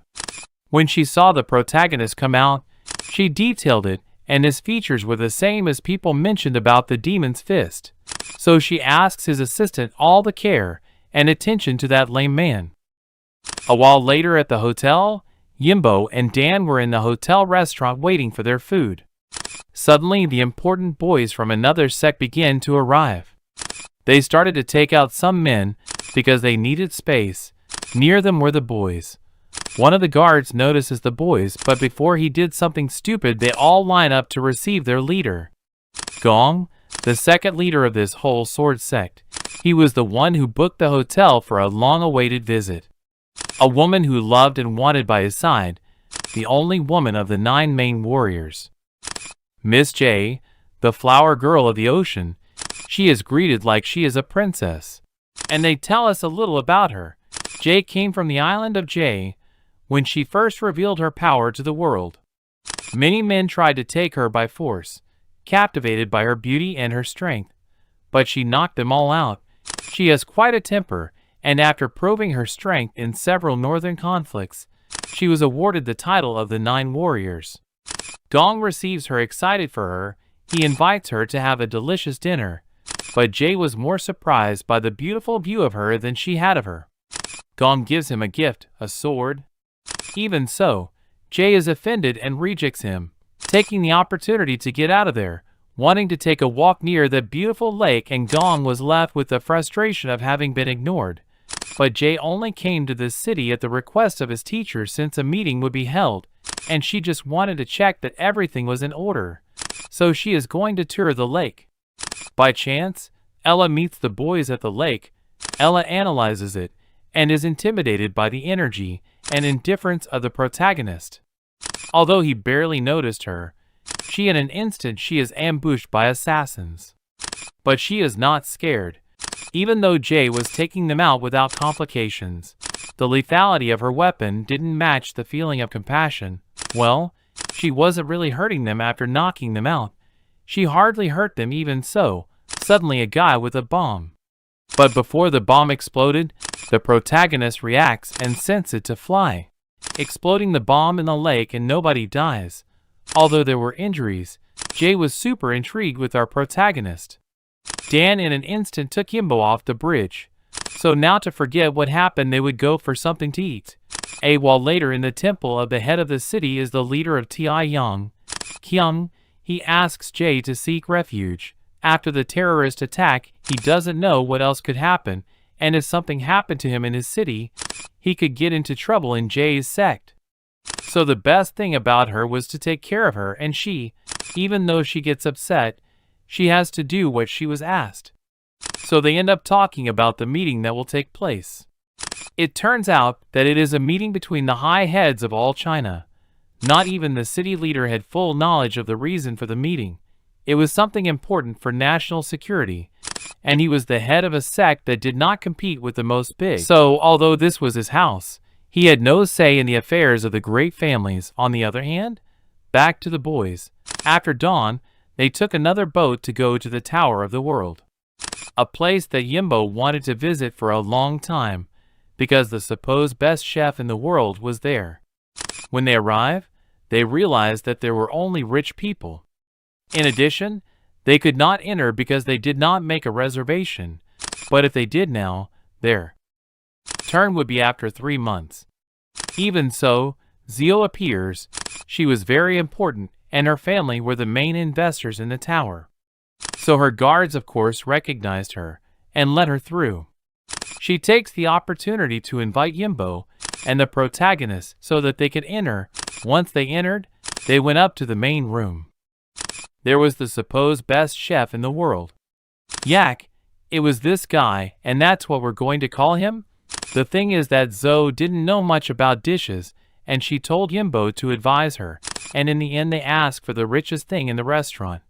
When she saw the protagonist come out, she detailed it, and his features were the same as people mentioned about the demon's fist. So she asks his assistant all the care and attention to that lame man. A while later at the hotel, Yimbo and Dan were in the hotel restaurant waiting for their food. Suddenly, the important boys from another sect began to arrive. They started to take out some men because they needed space. Near them were the boys. One of the guards notices the boys, but before he did something stupid, they all line up to receive their leader. Gong, the second leader of this whole sword sect. He was the one who booked the hotel for a long-awaited visit. A woman who loved and wanted by his side, the only woman of the 9 main warriors. Miss J, the flower girl of the ocean, she is greeted like she is a princess. And they tell us a little about her. J came from the island of J when she first revealed her power to the world. Many men tried to take her by force, captivated by her beauty and her strength, but she knocked them all out. She has quite a temper, and after proving her strength in several northern conflicts, she was awarded the title of the 9 warriors. Gong receives her excited for her. He invites her to have a delicious dinner, but Jay was more surprised by the beautiful view of her than she had of her. Gong gives him a gift, a sword. Even so, Jay is offended and rejects him, taking the opportunity to get out of there, wanting to take a walk near the beautiful lake, and Gong was left with the frustration of having been ignored. But Jay only came to this city at the request of his teacher since a meeting would be held, and she just wanted to check that everything was in order. So she is going to tour the lake. By chance, Ella meets the boys at the lake. Ella analyzes it and is intimidated by the energy and indifference of the protagonist. Although he barely noticed her, in an instant she is ambushed by assassins. But she is not scared, even though Jay was taking them out without complications. The lethality of her weapon didn't match the feeling of compassion. Well, she wasn't really hurting them after knocking them out. She hardly hurt them even so. Suddenly a guy with a bomb. But before the bomb exploded, the protagonist reacts and sends it to fly, exploding the bomb in the lake, and nobody dies. Although there were injuries, Jay was super intrigued with our protagonist. Dan in an instant took Yimbo off the bridge. So now, to forget what happened, they would go for something to eat. A while later, in the temple of the head of the city is the leader of Ti Yang. Kyung, he asks Jay to seek refuge. After the terrorist attack, he doesn't know what else could happen, and if something happened to him in his city, he could get into trouble in Jay's sect. So the best thing about her was to take care of her, and she, even though she gets upset, she has to do what she was asked. So they end up talking about the meeting that will take place. It turns out that it is a meeting between the high heads of all China. Not even the city leader had full knowledge of the reason for the meeting. It was something important for national security, and he was the head of a sect that did not compete with the most big. So, although this was his house, he had no say in the affairs of the great families. On the other hand, back to the boys. After dawn, they took another boat to go to the Tower of the World. a place that Yimbo wanted to visit for a long time because the supposed best chef in the world was there. When they arrive, they realize that there were only rich people. In addition, they could not enter because they did not make a reservation, but if they did now, their turn would be after 3 months. Even so, Zio appears. She was very important, and her family were the main investors in the tower. So her guards, of course, recognized her and let her through. She takes the opportunity to invite Yimbo and the protagonist so that they could enter. Once they entered, they went up to the main room. There was the supposed best chef in the world. Yak, it was this guy, and that's what we're going to call him? The thing is that Zoe didn't know much about dishes, and she told Yimbo to advise her, and in the end they asked for the richest thing in the restaurant.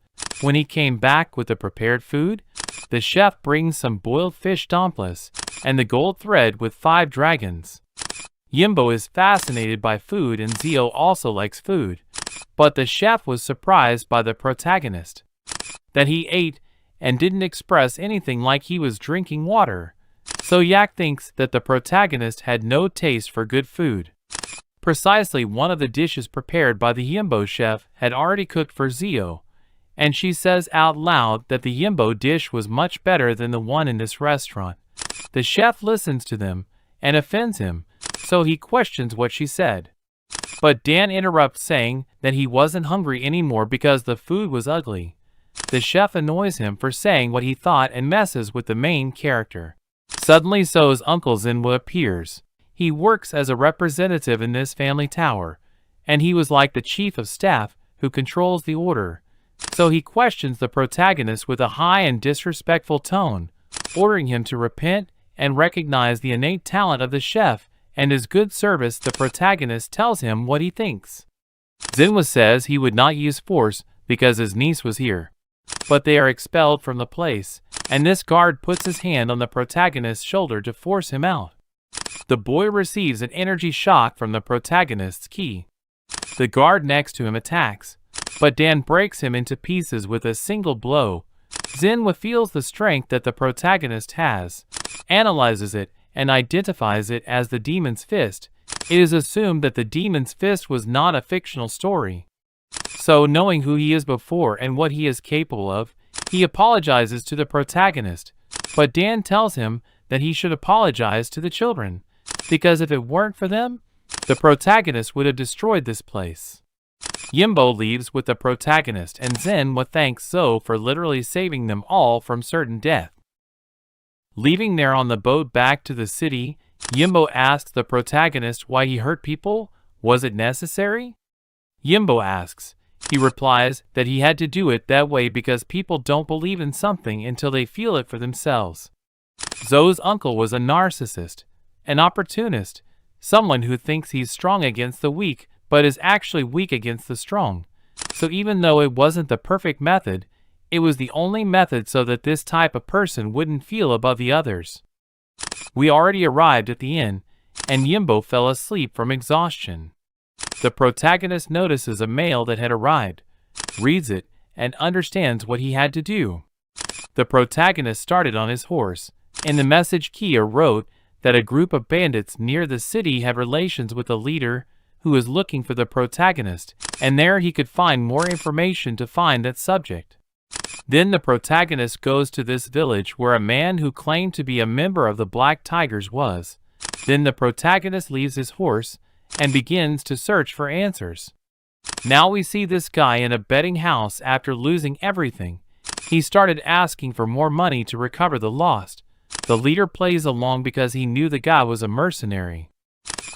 When he came back with the prepared food, the chef brings some boiled fish dumplings and the gold thread with 5 dragons. Yimbo is fascinated by food and Zio also likes food, but the chef was surprised by the protagonist. That he ate and didn't express anything like he was drinking water. So Yak thinks that the protagonist had no taste for good food. Precisely one of the dishes prepared by the Yimbo chef had already cooked for Zio, and she says out loud that the Yimbo dish was much better than the one in this restaurant. The chef listens to them and offends him, so he questions what she said. But Dan interrupts saying that he wasn't hungry anymore because the food was ugly. The chef annoys him for saying what he thought and messes with the main character. Suddenly Zoe's uncle Zinwa appears. He works as a representative in this family tower, and he was like the chief of staff who controls the order. So he questions the protagonist with a high and disrespectful tone, ordering him to repent and recognize the innate talent of the chef and his good service. The protagonist tells him what he thinks. Zinwa says he would not use force because his niece was here, but they are expelled from the place, and this guard puts his hand on the protagonist's shoulder to force him out. The boy receives an energy shock from the protagonist's ki. The guard next to him attacks, but Dan breaks him into pieces with a single blow. Zinwa feels the strength that the protagonist has, analyzes it, and identifies it as the demon's fist. It is assumed that the demon's fist was not a fictional story. So, knowing who he is before and what he is capable of, he apologizes to the protagonist, but Dan tells him that he should apologize to the children, because if it weren't for them, the protagonist would have destroyed this place. Yimbo leaves with the protagonist, and Zinwa thanks Zoe for literally saving them all from certain death. Leaving there on the boat back to the city, Yimbo asks the protagonist why he hurt people. Was it necessary? Yimbo asks. He replies that he had to do it that way because people don't believe in something until they feel it for themselves. Zoe's uncle was a narcissist, an opportunist, someone who thinks he's strong against the weak, but is actually weak against the strong. So even though it wasn't the perfect method, it was the only method so that this type of person wouldn't feel above the others. We already arrived at the inn, and Yimbo fell asleep from exhaustion. The protagonist notices a mail that had arrived, reads it, and understands what he had to do. The protagonist started on his horse. In the message, Kia wrote that a group of bandits near the city had relations with a leader who was looking for the protagonist, and there he could find more information to find that subject. Then the protagonist goes to this village where a man who claimed to be a member of the Black Tigers was. Then the protagonist leaves his horse and begins to search for answers. Now we see this guy in a betting house after losing everything. He started asking for more money to recover the lost. The leader plays along because he knew the guy was a mercenary.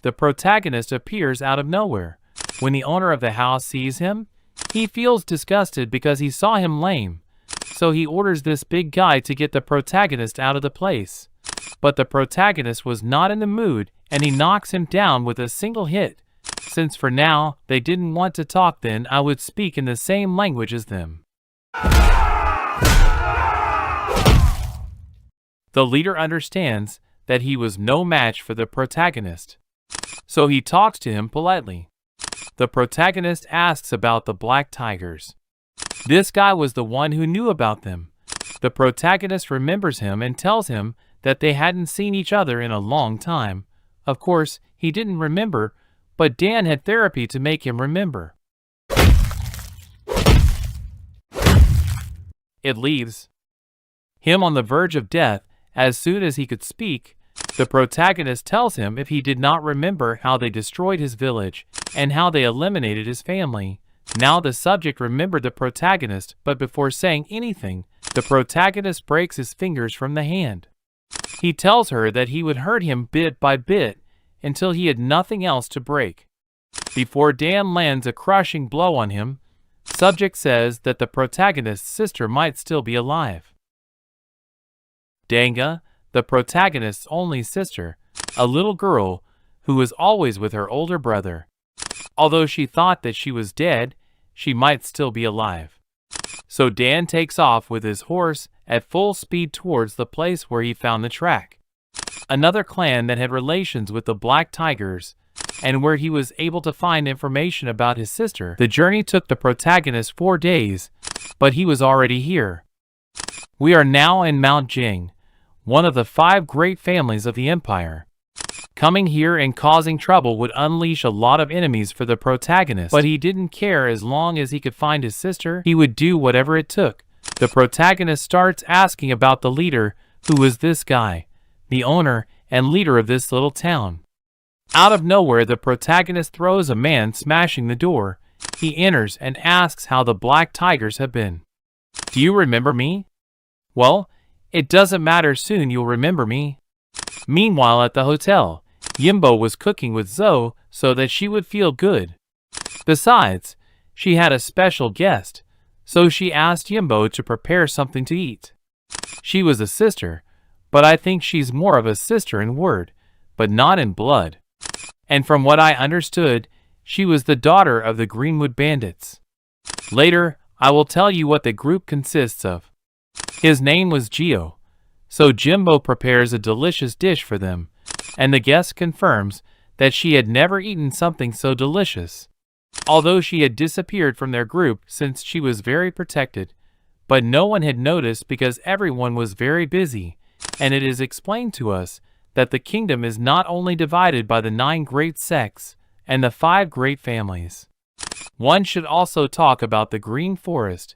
The protagonist appears out of nowhere. When the owner of the house sees him, he feels disgusted because he saw him lame. So he orders this big guy to get the protagonist out of the place. But the protagonist was not in the mood, and he knocks him down with a single hit. Since for now, they didn't want to talk, then I would speak in the same language as them. The leader understands that he was no match for the protagonist, so he talks to him politely. The protagonist asks about the Black Tigers. This guy was the one who knew about them, The protagonist remembers him and tells him that they hadn't seen each other in a long time. Of course, he didn't remember, but Dan had therapy to make him remember. It leaves him on the verge of death. As soon as he could speak, the protagonist tells him if he did not remember how they destroyed his village and how they eliminated his family. Now the subject remembered the protagonist, but before saying anything, the protagonist breaks his fingers from the hand. He tells her that he would hurt him bit by bit until he had nothing else to break. Before Dan lands a crushing blow on him, subject says that the protagonist's sister might still be alive. Danga, the protagonist's only sister, a little girl who was always with her older brother. Although she thought that she was dead, she might still be alive. So Dan takes off with his horse at full speed towards the place where he found the track. Another clan that had relations with the Black Tigers, and where he was able to find information about his sister. The journey took the protagonist 4 days, but he was already here. We are now in Mount Jing, one of the 5 great families of the empire. Coming here and causing trouble would unleash a lot of enemies for the protagonist, but he didn't care as long as he could find his sister. He would do whatever it took. The protagonist starts asking about the leader, who was this guy, the owner and leader of this little town. Out of nowhere, the protagonist throws a man smashing the door. He enters and asks how the Black Tigers have been. Do you remember me? Well, it doesn't matter, soon you'll remember me. Meanwhile, at the hotel, Yimbo was cooking with Zoe so that she would feel good. Besides, she had a special guest, so she asked Yimbo to prepare something to eat. She was a sister, but I think she's more of a sister in word, but not in blood. And from what I understood, she was the daughter of the Greenwood Bandits. Later, I will tell you what the group consists of. His name was Gio. So Jimbo prepares a delicious dish for them, and the guest confirms that she had never eaten something so delicious. Although she had disappeared from their group since she was very protected, but no one had noticed because everyone was very busy, and it is explained to us that the kingdom is not only divided by the 9 great sects and the 5 great families. One should also talk about the Green Forest,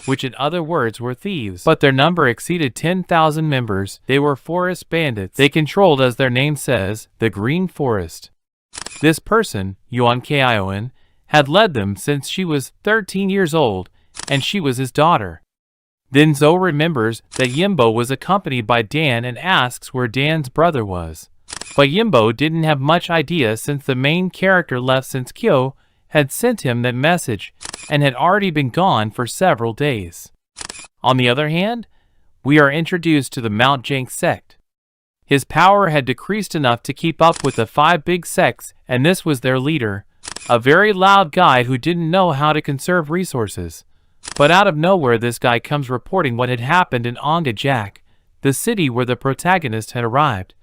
which in other words were thieves, but their number exceeded 10,000 members. They were forest bandits. They controlled, as their name says, the Green Forest. This person, Yuan Kion, had led them since she was 13 years old, and she was his daughter. Then Zoe remembers that Yimbo was accompanied by Dan and asks where Dan's brother was. But Yimbo didn't have much idea since the main character left since Kyo had sent him that message and had already been gone for several days. On the other hand, we are introduced to the Mount Jing sect. His power had decreased enough to keep up with the 5 big sects, and this was their leader, a very loud guy who didn't know how to conserve resources. But out of nowhere, this guy comes reporting what had happened in Onga Jak, the city where the protagonist had arrived,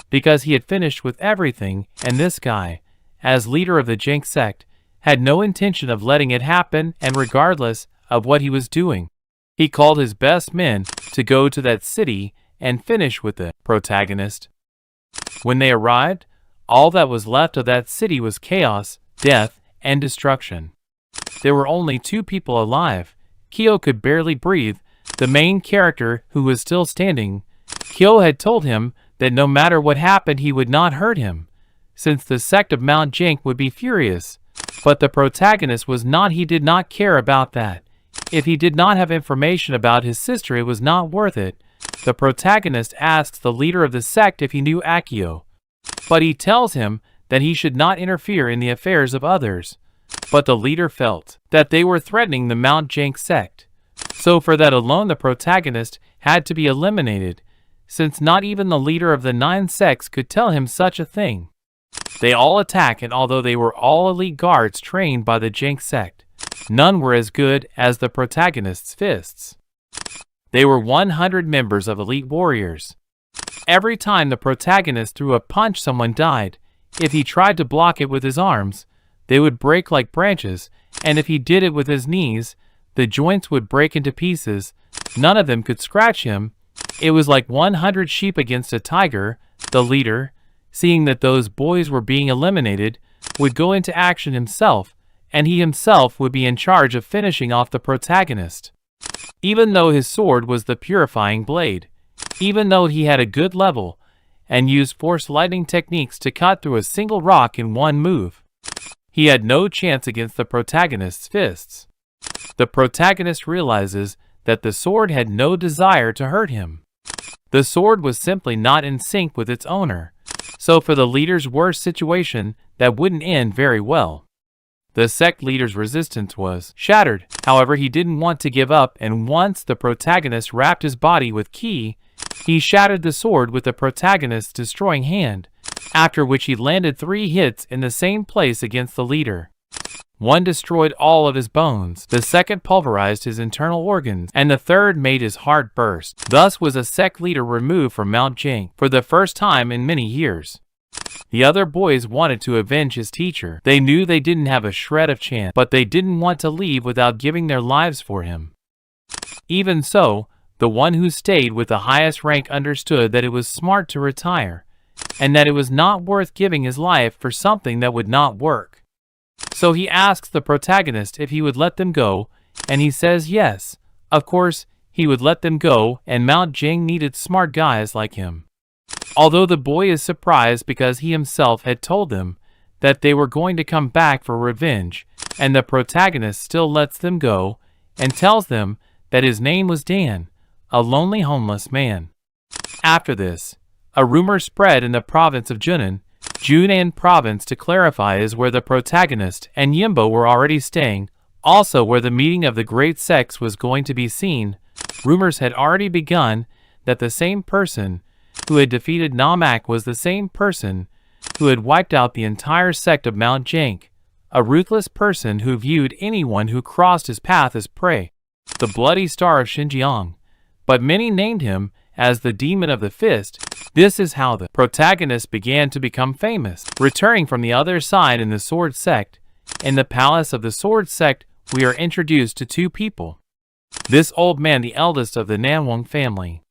because he had finished with everything, and this guy, as leader of the Jing sect, had no intention of letting it happen, and regardless of what he was doing, he called his best men to go to that city and finish with the protagonist. When they arrived, all that was left of that city was chaos, death, and destruction. There were only 2 people alive. Kyo could barely breathe, the main character who was still standing. Kyo had told him that no matter what happened he would not hurt him, since the sect of Mount Jing would be furious. But the protagonist was not. He did not care about that. If he did not have information about his sister, it was not worth it. The protagonist asks the leader of the sect if he knew Akio, but he tells him that he should not interfere in the affairs of others. But the leader felt that they were threatening the Mount Jing sect. So for that alone, the protagonist had to be eliminated, since not even the leader of the 9 sects could tell him such a thing. They all attack, and although they were all elite guards trained by the Jing sect, none were as good as the protagonist's fists. They were 100 members of elite warriors. Every time the protagonist threw a punch, someone died. If he tried to block it with his arms, they would break like branches, and if he did it with his knees, the joints would break into pieces. None of them could scratch him. It was like 100 sheep against a tiger. The leader, seeing that those boys were being eliminated, would go into action himself, and he himself would be in charge of finishing off the protagonist. Even though his sword was the purifying blade, even though he had a good level, and used force lightning techniques to cut through a single rock in one move, he had no chance against the protagonist's fists. The protagonist realizes that the sword had no desire to hurt him. The sword was simply not in sync with its owner, so for the leader's worst situation, that wouldn't end very well. The sect leader's resistance was shattered. However, he didn't want to give up, and once the protagonist wrapped his body with ki, he shattered the sword with the protagonist's destroying hand, after which he landed 3 hits in the same place against the leader. One destroyed all of his bones, the second pulverized his internal organs, and the third made his heart burst. Thus was a sect leader removed from Mount Jing for the first time in many years. The other boys wanted to avenge his teacher. They knew they didn't have a shred of chance, but they didn't want to leave without giving their lives for him. Even so, the one who stayed with the highest rank understood that it was smart to retire, and that it was not worth giving his life for something that would not work. So he asks the protagonist if he would let them go, and he says yes. Of course, he would let them go, and Mount Jing needed smart guys like him. Although the boy is surprised because he himself had told them that they were going to come back for revenge, and the protagonist still lets them go and tells them that his name was Dan, a lonely homeless man. After this, a rumor spread in the province of Junan province to clarify is where the protagonist and Yimbo were already staying, also where the meeting of the great sects was going to be seen. Rumors had already begun that the same person who had defeated Namak was the same person who had wiped out the entire sect of Mount Jing, a ruthless person who viewed anyone who crossed his path as prey, the bloody star of Xinjiang, but many named him as the demon of the fist. This is how the protagonist began to become famous. Returning from the other side in the sword sect, in the palace of the sword sect, we are introduced to 2 people. This old man, the eldest of the Nanwang family.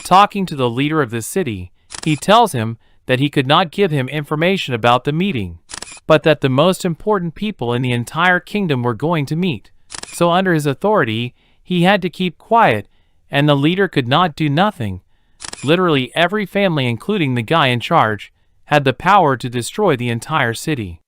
Talking to the leader of the city, he tells him that he could not give him information about the meeting, but that the most important people in the entire kingdom were going to meet. So under his authority, he had to keep quiet, and the leader could not do nothing. Literally every family, including the guy in charge, had the power to destroy the entire city.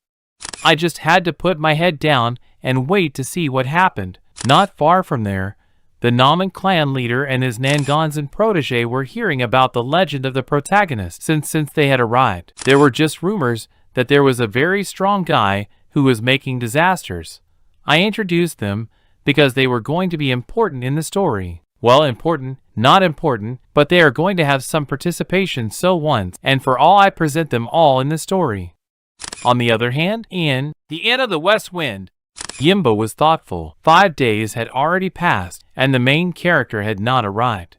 I just had to put my head down and wait to see what happened. Not far from there, the Naman clan leader and his Nanganzan protege were hearing about the legend of the protagonist since they had arrived. There were just rumors that there was a very strong guy who was making disasters. I introduced them because they were going to be important in the story. Well, important, not important, but they are going to have some participation, so once and for all I present them all in the story. On the other hand, in The Inn of the West Wind, Yimbo was thoughtful. 5 days had already passed, and the main character had not arrived.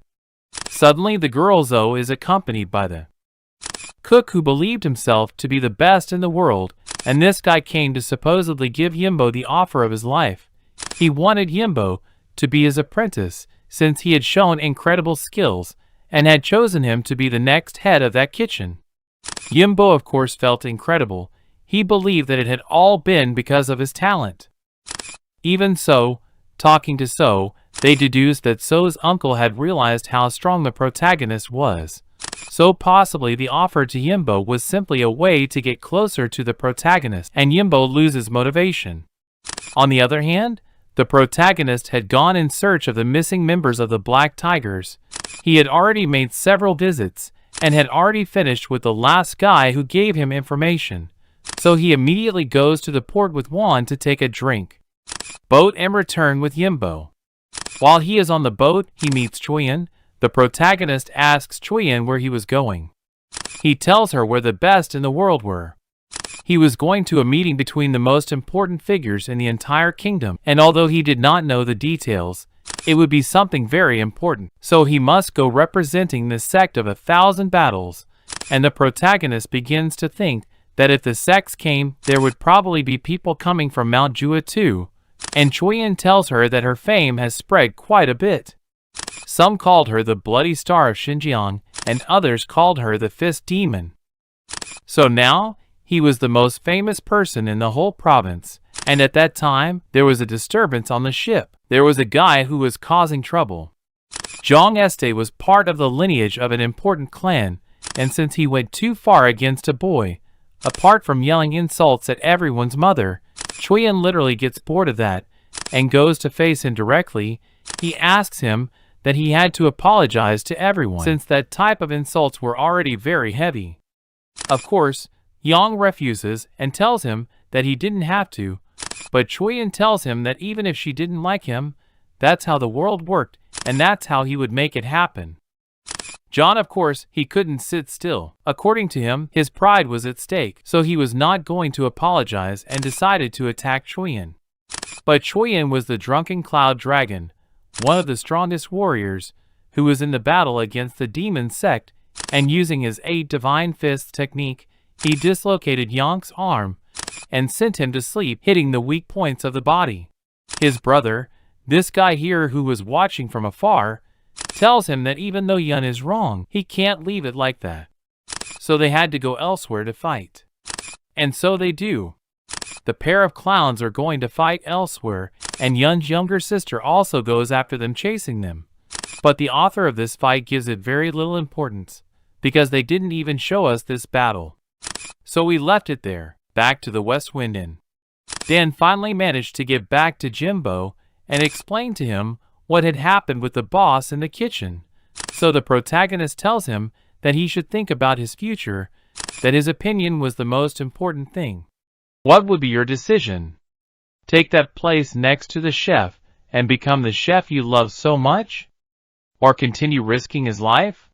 Suddenly the girl Zoe is accompanied by the cook who believed himself to be the best in the world, and this guy came to supposedly give Yimbo the offer of his life. He wanted Yimbo to be his apprentice, since he had shown incredible skills, and had chosen him to be the next head of that kitchen. Yimbo of course felt incredible. He believed that it had all been because of his talent. Even so, talking to So, they deduced that So's uncle had realized how strong the protagonist was. So possibly the offer to Yimbo was simply a way to get closer to the protagonist, and Yimbo loses motivation. On the other hand, the protagonist had gone in search of the missing members of the Black Tigers. He had already made several visits, and had already finished with the last guy who gave him information. So he immediately goes to the port with Juan to take a drink, boat and return with Yimbo. While he is on the boat, he meets Chuyen. The protagonist asks Chuyen where he was going. He tells her where the best in the world were. He was going to a meeting between the most important figures in the entire kingdom, and although he did not know the details, it would be something very important. So he must go representing the sect of 1,000 battles, and the protagonist begins to think that if the sects came, there would probably be people coming from Mount Jua too, and Chuyen tells her that her fame has spread quite a bit. Some called her the Bloody Star of Xinjiang, and others called her the Fist Demon. So now, he was the most famous person in the whole province, and at that time, there was a disturbance on the ship. There was a guy who was causing trouble. Zhang Este was part of the lineage of an important clan, and since he went too far against a boy, apart from yelling insults at everyone's mother, Chuyan literally gets bored of that, and goes to face him directly. He asks him that he had to apologize to everyone, since that type of insults were already very heavy. Of course, Yang refuses and tells him that he didn't have to, but Chuyan tells him that even if she didn't like him, that's how the world worked, and that's how he would make it happen. John, of course, he couldn't sit still. According to him, his pride was at stake, so he was not going to apologize and decided to attack Chuyan. But Chuyan was the drunken cloud dragon, one of the strongest warriors, who was in the battle against the demon sect, and using his 8 divine fists technique, he dislocated Yang's arm and sent him to sleep, hitting the weak points of the body. His brother, this guy here who was watching from afar, tells him that even though Yun is wrong, he can't leave it like that. So they had to go elsewhere to fight. And so they do. The pair of clowns are going to fight elsewhere, and Yun's younger sister also goes after them, chasing them. But the author of this fight gives it very little importance, because they didn't even show us this battle. So we left it there, back to the West Wind Inn. Dan finally managed to get back to Jimbo and explain to him what had happened with the boss in the kitchen. So the protagonist tells him that he should think about his future, that his opinion was the most important thing. What would be your decision? Take that place next to the chef and become the chef you love so much? Or continue risking his life?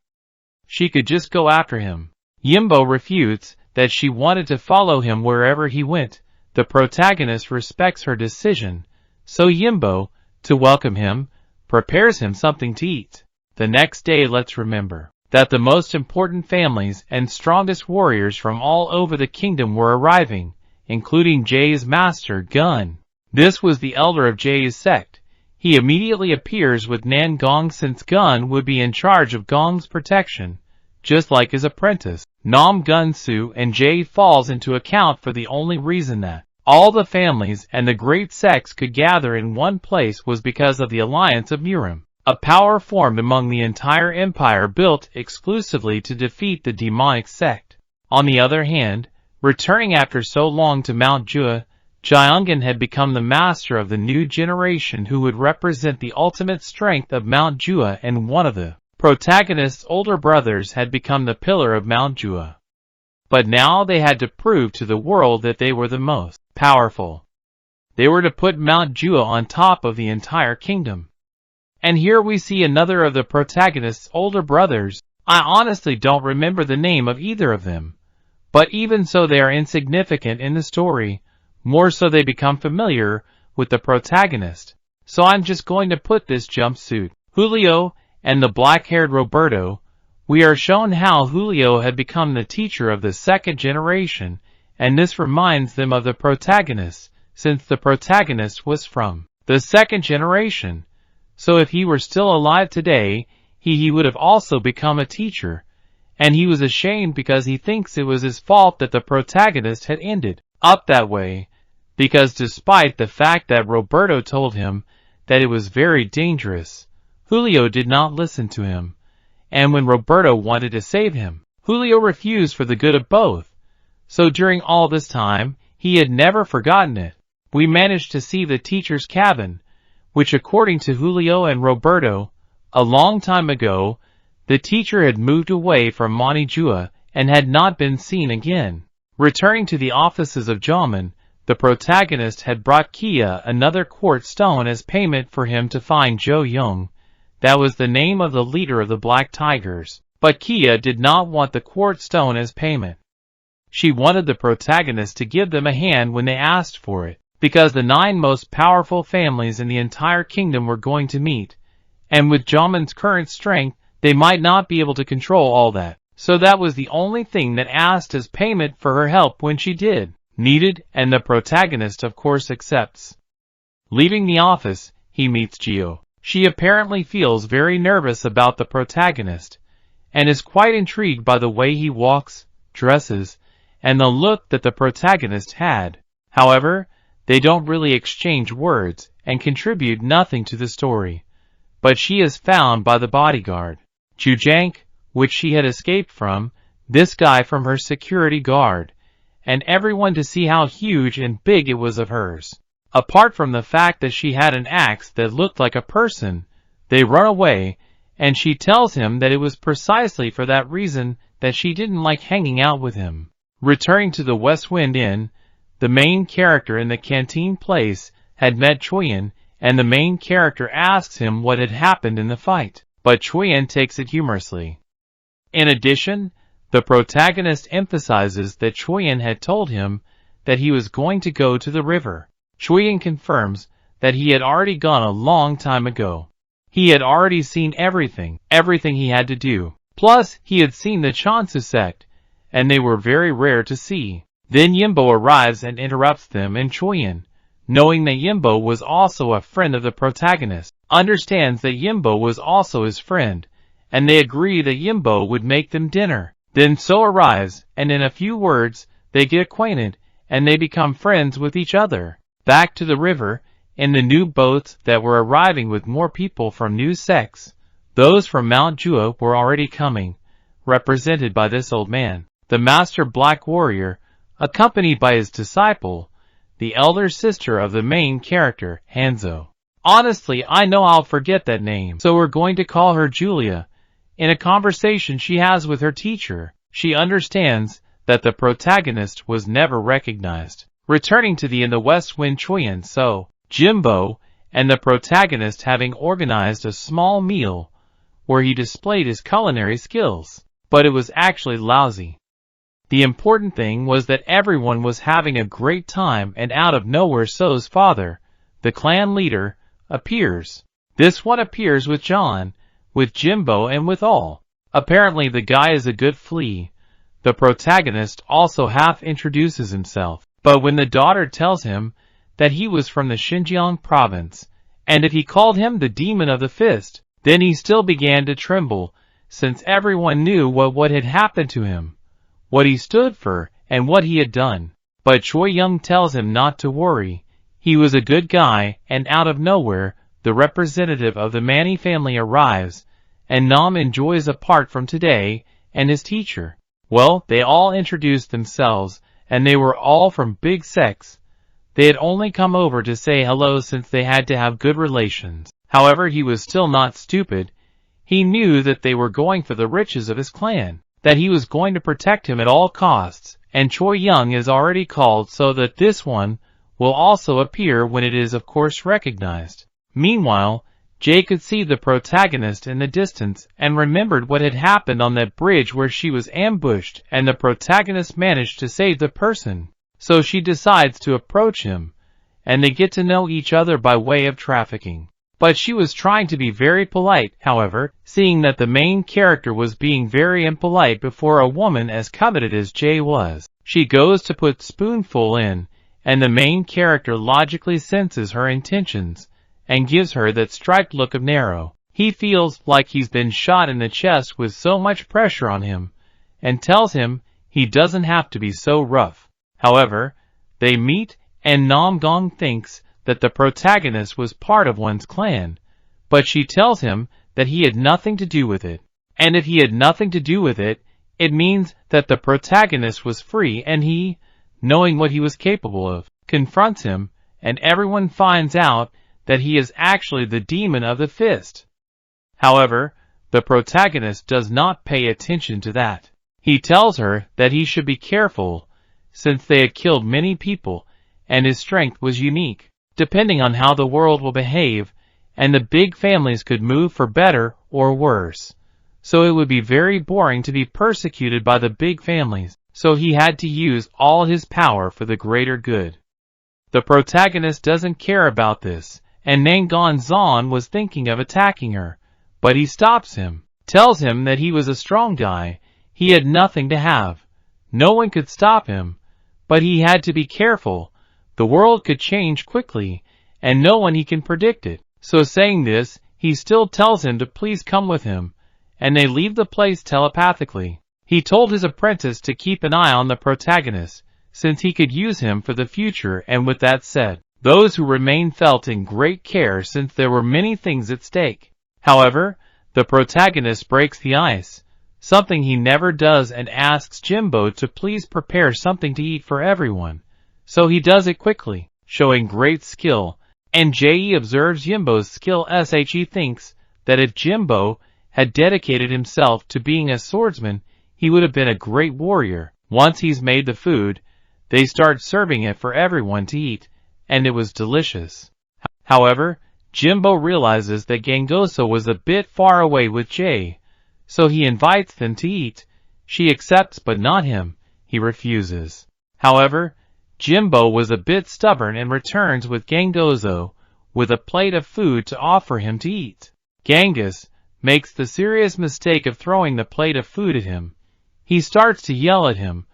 She could just go after him. Yimbo refutes that she wanted to follow him wherever he went. The protagonist respects her decision, so Yimbo, to welcome him, prepares him something to eat. The next day, let's remember that the most important families and strongest warriors from all over the kingdom were arriving, including Jay's master, Gun. This was the elder of Jay's sect. He immediately appears with Nan Gong, since Gun would be in charge of Gong's protection, just like his apprentice, Nam Gun Su, and Jay falls into account for the only reason that all the families and the great sects could gather in one place was because of the alliance of Murim, a power formed among the entire empire built exclusively to defeat the demonic sect. On the other hand, returning after so long to Mount Jua, Jiangan had become the master of the new generation who would represent the ultimate strength of Mount Jua, and one of the protagonist's older brothers had become the pillar of Mount Jua. But now they had to prove to the world that they were the most powerful. They were to put Mount Jua on top of the entire kingdom. And here we see another of the protagonist's older brothers. I honestly don't remember the name of either of them. But even so, they are insignificant in the story, more so they become familiar with the protagonist. So I'm just going to put this jumpsuit, Julio, and the black-haired Roberto. We are shown how Julio had become the teacher of the second generation, and this reminds them of the protagonist, since the protagonist was from the second generation. So if he were still alive today, he would have also become a teacher. And he was ashamed because he thinks it was his fault that the protagonist had ended up that way, because despite the fact that Roberto told him that it was very dangerous, Julio did not listen to him. And when Roberto wanted to save him, Julio refused for the good of both. So during all this time, he had never forgotten it. We managed to see the teacher's cabin, which according to Julio and Roberto, a long time ago, the teacher had moved away from Monte Jua and had not been seen again. Returning to the offices of Jamin, the protagonist had brought Kia another quartz stone as payment for him to find Zhou Yong. That was the name of the leader of the Black Tigers. But Kia did not want the quartz stone as payment. She wanted the protagonist to give them a hand when they asked for it, because the 9 most powerful families in the entire kingdom were going to meet, and with Jamin's current strength, they might not be able to control all that. So that was the only thing that asked as payment for her help when she did needed, and the protagonist of course accepts. Leaving the office, he meets Gio. She apparently feels very nervous about the protagonist, and is quite intrigued by the way he walks, dresses, and the look that the protagonist had. However, they don't really exchange words and contribute nothing to the story. But she is found by the bodyguard, Jujank, which she had escaped from, this guy from her security guard, and everyone to see how huge and big it was of hers. Apart from the fact that she had an axe that looked like a person, they run away, and she tells him that it was precisely for that reason that she didn't like hanging out with him. Returning to the West Wind Inn, the main character in the canteen place had met Choyin, and the main character asks him what had happened in the fight, but Choyin takes it humorously. In addition, the protagonist emphasizes that Choyin had told him that he was going to go to the river. Choyin confirms that he had already gone a long time ago. He had already seen everything he had to do. Plus, he had seen the Chansu sect, and they were very rare to see. Then Yimbo arrives and interrupts them, and Choyin, knowing that Yimbo was also a friend of the protagonist, understands that Yimbo was also his friend, and they agree that Yimbo would make them dinner. Then So arrives, and in a few words, they get acquainted, and they become friends with each other. Back to the river, in the new boats that were arriving with more people from new sects. Those from Mount Jua were already coming, represented by this old man, the master black warrior, accompanied by his disciple, the elder sister of the main character, Hanzo. Honestly, I know I'll forget that name, so we're going to call her Julia. In a conversation she has with her teacher, she understands that the protagonist was never recognized. Returning to the West Wind Choyin, So, Jimbo, and the protagonist having organized a small meal where he displayed his culinary skills, but it was actually lousy. The important thing was that everyone was having a great time, and out of nowhere So's father, the clan leader, appears. This one appears with John, with Jimbo, and with all. Apparently the guy is a good flea. The protagonist also half introduces himself, but when the daughter tells him that he was from the Xinjiang province, and if he called him the demon of the fist, then he still began to tremble, since everyone knew what had happened to him, what he stood for, and what he had done. But Choi Young tells him not to worry. He was a good guy, and out of nowhere, the representative of the Manny family arrives, and Nam enjoys apart from today, and his teacher. Well, they all introduced themselves, and they were all from big sects. They had only come over to say hello since they had to have good relations. However, he was still not stupid. He knew that they were going for the riches of his clan, that he was going to protect him at all costs, and Choi Young is already called so that this one will also appear when it is of course recognized. Meanwhile, Jay could see the protagonist in the distance and remembered what had happened on that bridge where she was ambushed and the protagonist managed to save the person. So she decides to approach him, and they get to know each other by way of trafficking. But she was trying to be very polite, however, seeing that the main character was being very impolite before a woman as coveted as Jay was. She goes to put spoonful in, and the main character logically senses her intentions, and gives her that striped look of narrow. He feels like he's been shot in the chest with so much pressure on him, and tells him he doesn't have to be so rough. However, they meet, and Nam Gong thinks that the protagonist was part of one's clan, but she tells him that he had nothing to do with it. And if he had nothing to do with it, it means that the protagonist was free, and he, knowing what he was capable of, confronts him, and everyone finds out that he is actually the demon of the fist. However, the protagonist does not pay attention to that. He tells her that he should be careful, since they had killed many people, and his strength was unique, depending on how the world will behave, and the big families could move for better or worse. So it would be very boring to be persecuted by the big families, so he had to use all his power for the greater good. The protagonist doesn't care about this, and Nangon Zan was thinking of attacking her, but he stops him, tells him that he was a strong guy, he had nothing to have. No one could stop him, but he had to be careful. The world could change quickly, and no one he can predict it. So saying this, he still tells him to please come with him, and they leave the place telepathically. He told his apprentice to keep an eye on the protagonist, since he could use him for the future, and with that said, those who remained felt in great care since there were many things at stake. However, the protagonist breaks the ice, something he never does, and asks Jimbo to please prepare something to eat for everyone. So he does it quickly, showing great skill, and Je observes Jimbo's skill. He thinks that if Jimbo had dedicated himself to being a swordsman, he would have been a great warrior. Once he's made the food, they start serving it for everyone to eat, and it was delicious. However, Jimbo realizes that Gangoso was a bit far away with Jay, so he invites them to eat. She accepts, but not him. He refuses. However, Jimbo was a bit stubborn and returns with Gangoso with a plate of food to offer him to eat. Gangus makes the serious mistake of throwing the plate of food at him. He starts to yell at him,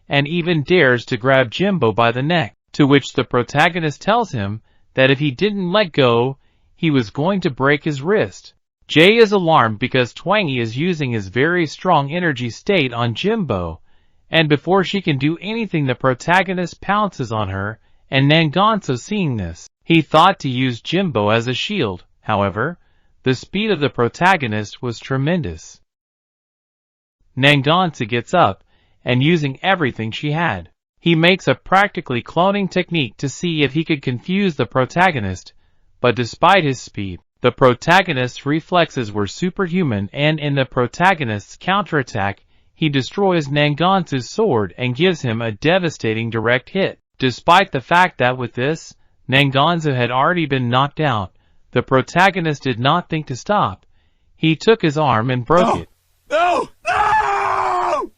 and even dares to grab Jimbo by the neck, to which the protagonist tells him that if he didn't let go, he was going to break his wrist. Jay is alarmed because Twangy is using his very strong energy state on Jimbo, and before she can do anything, the protagonist pounces on her, and Nangonso, seeing this, he thought to use Jimbo as a shield. However, the speed of the protagonist was tremendous. Nangonso gets up, and using everything she had, he makes a practically cloning technique to see if he could confuse the protagonist, but despite his speed, the protagonist's reflexes were superhuman, and in the protagonist's counterattack, he destroys Nangonso's sword and gives him a devastating direct hit. Despite the fact that with this, Nangonso had already been knocked out, the protagonist did not think to stop. He took his arm and broke it. No! No!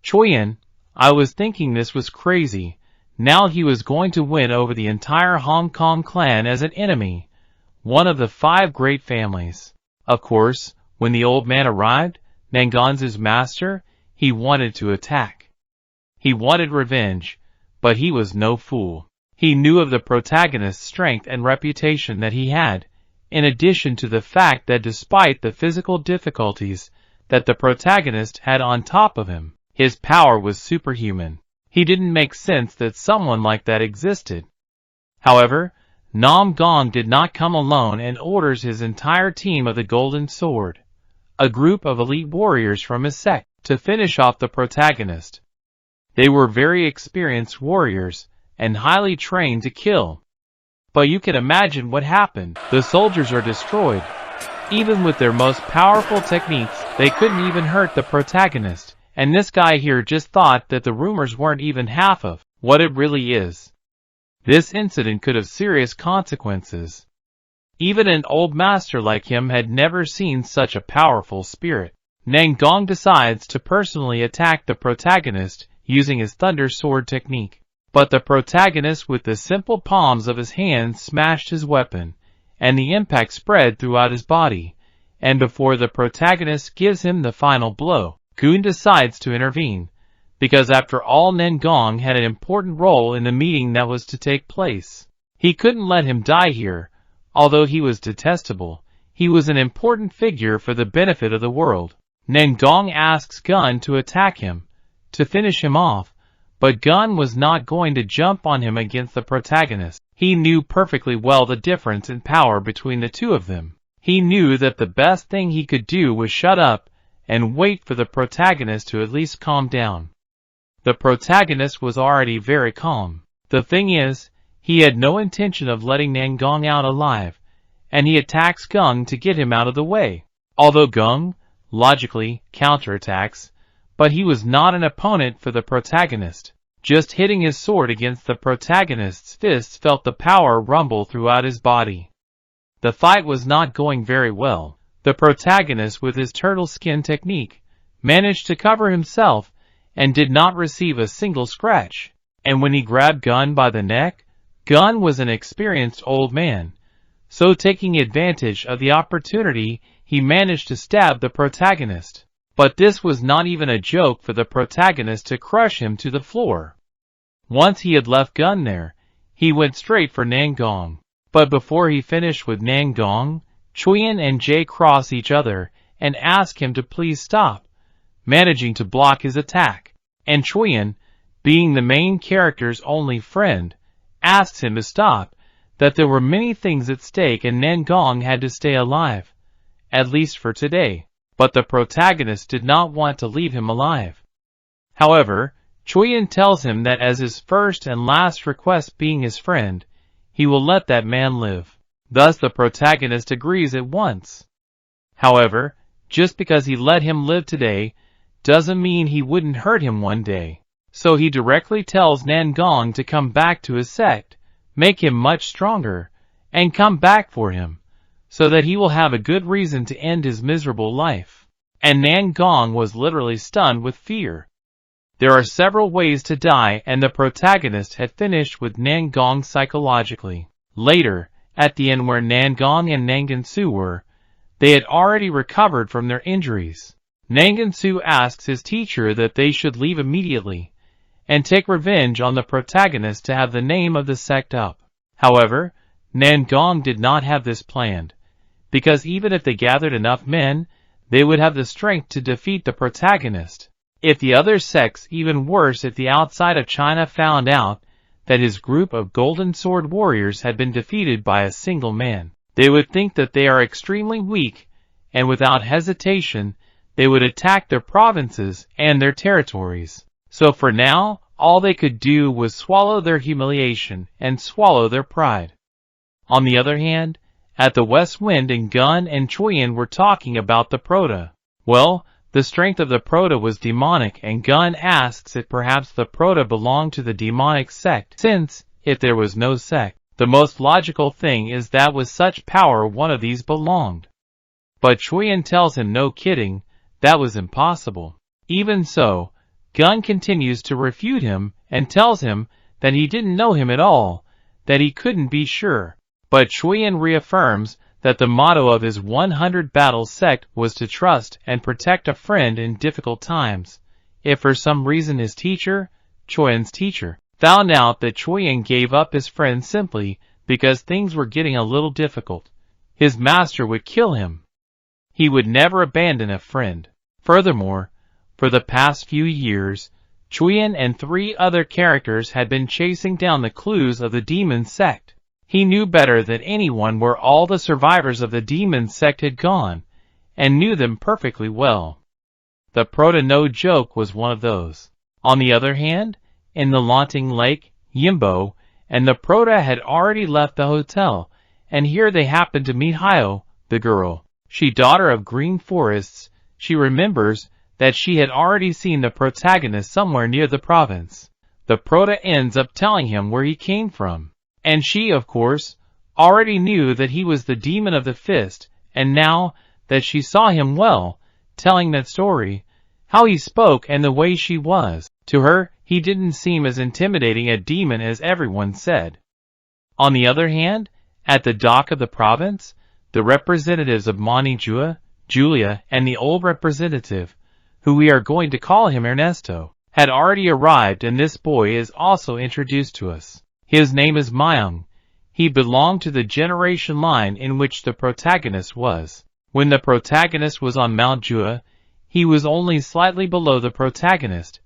Choyan, I was thinking this was crazy. Now he was going to win over the entire Hong Kong clan as an enemy, one of the 5 great families. Of course, when the old man arrived, Nangonso's master, he wanted to attack. He wanted revenge, but he was no fool. He knew of the protagonist's strength and reputation that he had, in addition to the fact that despite the physical difficulties that the protagonist had on top of him, his power was superhuman. He didn't make sense that someone like that existed. However, Nam Gong did not come alone and orders his entire team of the Golden Sword, a group of elite warriors from his sect, to finish off the protagonist. They were very experienced warriors and highly trained to kill. But you can imagine what happened. The soldiers are destroyed. Even with their most powerful techniques, they couldn't even hurt the protagonist. And this guy here just thought that the rumors weren't even half of what it really is. This incident could have serious consequences. Even an old master like him had never seen such a powerful spirit. Nangong decides to personally attack the protagonist using his Thunder Sword technique. But the protagonist, with the simple palms of his hands, smashed his weapon, and the impact spread throughout his body. And before the protagonist gives him the final blow, Goon decides to intervene, because after all, Nangong had an important role in the meeting that was to take place. He couldn't let him die here. Although he was detestable, he was an important figure for the benefit of the world. Nangong asks Gun to attack him, to finish him off, but Gun was not going to jump on him against the protagonist. He knew perfectly well the difference in power between the two of them. He knew that the best thing he could do was shut up and wait for the protagonist to at least calm down. The protagonist was already very calm. The thing is, he had no intention of letting Nangong out alive, and he attacks Gung to get him out of the way. Although Gung, logically, counterattacks, but he was not an opponent for the protagonist. Just hitting his sword against the protagonist's fists felt the power rumble throughout his body. The fight was not going very well. The protagonist, with his turtle skin technique, managed to cover himself and did not receive a single scratch. And when he grabbed Gun by the neck, Gun was an experienced old man, so taking advantage of the opportunity, he managed to stab the protagonist. But this was not even a joke for the protagonist to crush him to the floor. Once he had left Gun there, he went straight for Nangong. But before he finished with Nangong, Chuyen and Jay cross each other and ask him to please stop, managing to block his attack. And Chuyen, being the main character's only friend, asks him to stop, that there were many things at stake and Nangong had to stay alive, at least for today. But the protagonist did not want to leave him alive. However, Chuyen tells him that as his first and last request being his friend, he will let that man live. Thus the protagonist agrees at once. However, just because he let him live today, doesn't mean he wouldn't hurt him one day. So he directly tells Nangong to come back to his sect, make him much stronger, and come back for him, so that he will have a good reason to end his miserable life. And Nangong was literally stunned with fear. There are several ways to die, and the protagonist had finished with Nangong psychologically. Later, at the end where Nangong and Nangansu were, they had already recovered from their injuries. Nangansu asks his teacher that they should leave immediately, and take revenge on the protagonist to have the name of the sect up. However, Nangong did not have this planned, because even if they gathered enough men, they would have the strength to defeat the protagonist. If the other sects, even worse if the outside of China found out that his group of Golden Sword warriors had been defeated by a single man, they would think that they are extremely weak, and without hesitation, they would attack their provinces and their territories. So for now, all they could do was swallow their humiliation and swallow their pride. On the other hand, at the West Wind and Gun and Chuyen were talking about the Prota. Well, the strength of the Prota was demonic, and Gun asks if perhaps the Prota belonged to the demonic sect, since, if there was no sect, the most logical thing is that with such power one of these belonged. But Chuyen tells him no kidding, that was impossible. Even so, Gun continues to refute him and tells him that he didn't know him at all, that he couldn't be sure. But Chuyen reaffirms that the motto of his 100 Battles sect was to trust and protect a friend in difficult times. If for some reason his teacher, Chuyen's teacher, found out that Chuyen gave up his friend simply because things were getting a little difficult, his master would kill him. He would never abandon a friend. Furthermore, for the past few years, Chuyen and 3 other characters had been chasing down the clues of the demon sect. He knew better than anyone where all the survivors of the demon sect had gone, and knew them perfectly well. The Prota no joke was one of those. On the other hand, in the Launting Lake, Yimbo and the Prota had already left the hotel, and here they happened to meet Hyo, the girl. She daughter of green forests. She remembers that she had already seen the protagonist somewhere near the province. The Prota ends up telling him where he came from. And she, of course, already knew that he was the demon of the fist, and now that she saw him well, telling that story, how he spoke and the way she was, to her, he didn't seem as intimidating a demon as everyone said. On the other hand, at the dock of the province, the representatives of Manhwa, Julia, and the old representative, who we are going to call him Ernesto, had already arrived, and this boy is also introduced to us. His name is Myung. He belonged to the generation line in which the protagonist was. When the protagonist was on Mount Jua, he was only slightly below the protagonist,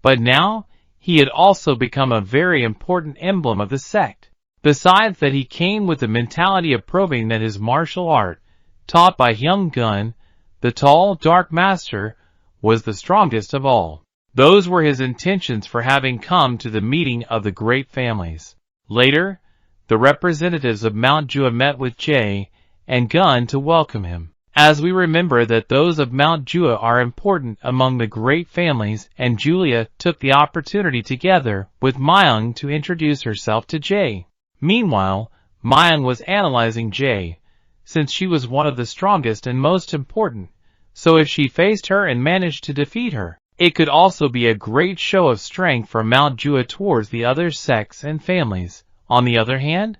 but now he had also become a very important emblem of the sect. Besides that, he came with the mentality of proving that his martial art, taught by Hyung Gun, the tall, dark master, was the strongest of all. Those were his intentions for having come to the meeting of the great families. Later, the representatives of Mount Jua met with Jay and Gun to welcome him. As we remember that those of Mount Jua are important among the great families, and Julia took the opportunity together with Myung to introduce herself to Jay. Meanwhile, Myung was analyzing Jay, since she was one of the strongest and most important, so if she faced her and managed to defeat her, it could also be a great show of strength for Mount Jua towards the other sects and families. On the other hand,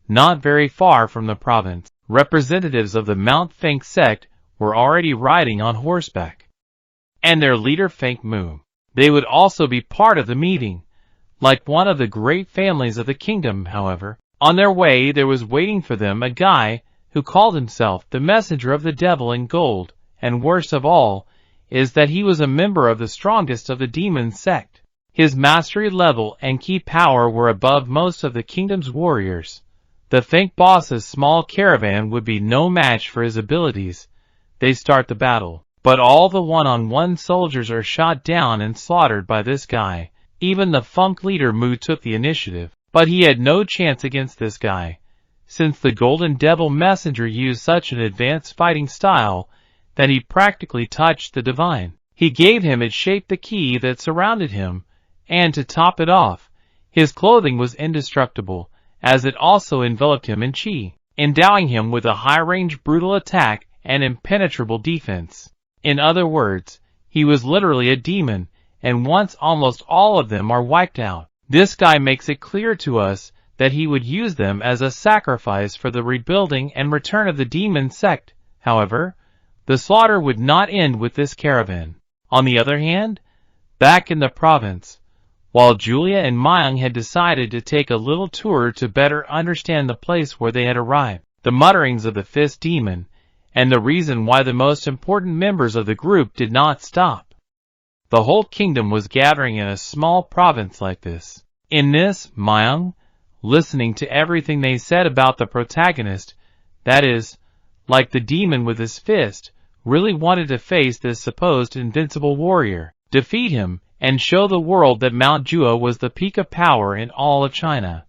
not very far from the province, representatives of the Mount Feng sect were already riding on horseback, and their leader Feng Mu. They would also be part of the meeting. Like one of the great families of the kingdom, however, on their way there was waiting for them a guy who called himself the messenger of the devil in gold, and worst of all, is that he was a member of the strongest of the demon sect. His mastery level and key power were above most of the kingdom's warriors. The Think boss's small caravan would be no match for his abilities. They start the battle, but all the one-on-one soldiers are shot down and slaughtered by this guy. Even the Funk leader Mu took the initiative, but he had no chance against this guy, since the Golden Devil Messenger used such an advanced fighting style that he practically touched the divine. He gave him its shape the key that surrounded him, and to top it off, his clothing was indestructible, as it also enveloped him in chi, endowing him with a high-range brutal attack and impenetrable defense. In other words, he was literally a demon, and once almost all of them are wiped out, this guy makes it clear to us that he would use them as a sacrifice for the rebuilding and return of the demon sect. However, the slaughter would not end with this caravan. On the other hand, back in the province, while Julia and Mayang had decided to take a little tour to better understand the place where they had arrived, the mutterings of the Fist Demon, and the reason why the most important members of the group did not stop. The whole kingdom was gathering in a small province like this. In this, Mayang, listening to everything they said about the protagonist, that is, like the demon with his fist, really wanted to face this supposed invincible warrior, defeat him, and show the world that Mount Jua was the peak of power in all of China.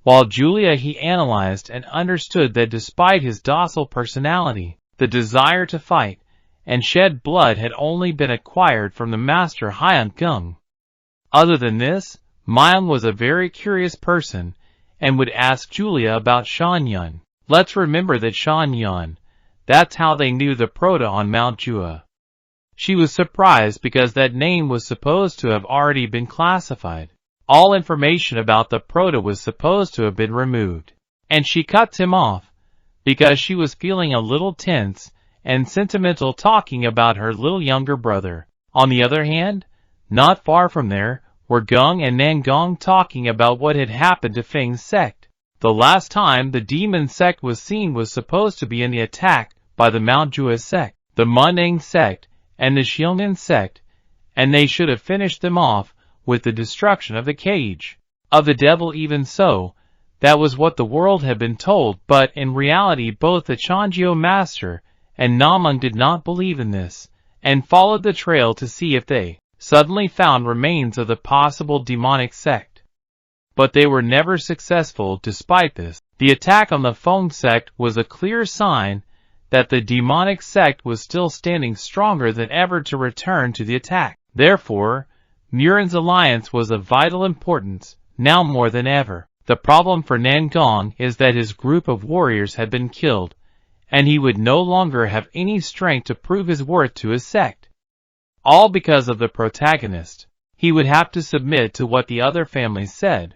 While Julia he analyzed and understood that despite his docile personality, the desire to fight and shed blood had only been acquired from the master Hyun Gung. Other than this, Mayang was a very curious person, and would ask Julia about Shan Yun. Let's remember that Shan Yun, that's how they knew the Proto on Mount Jua. She was surprised because that name was supposed to have already been classified. All information about the Proto was supposed to have been removed. And she cuts him off, because she was feeling a little tense and sentimental talking about her little younger brother. On the other hand, not far from there, were Gung and Nangong talking about what had happened to Feng's sect. The last time the demon sect was seen was supposed to be in the attack by the Mount Jua sect, the Muneng sect, and the Xiongnan sect, and they should have finished them off with the destruction of the cage of the devil. Even so, that was what the world had been told, but in reality both the Changjio master and Namung did not believe in this, and followed the trail to see if they suddenly found remains of the possible demonic sect. But they were never successful. Despite this, the attack on the Feng sect was a clear sign that the demonic sect was still standing stronger than ever to return to the attack. Therefore, Murin's alliance was of vital importance, now more than ever. The problem for Nangong is that his group of warriors had been killed, and he would no longer have any strength to prove his worth to his sect. All because of the protagonist. He would have to submit to what the other families said.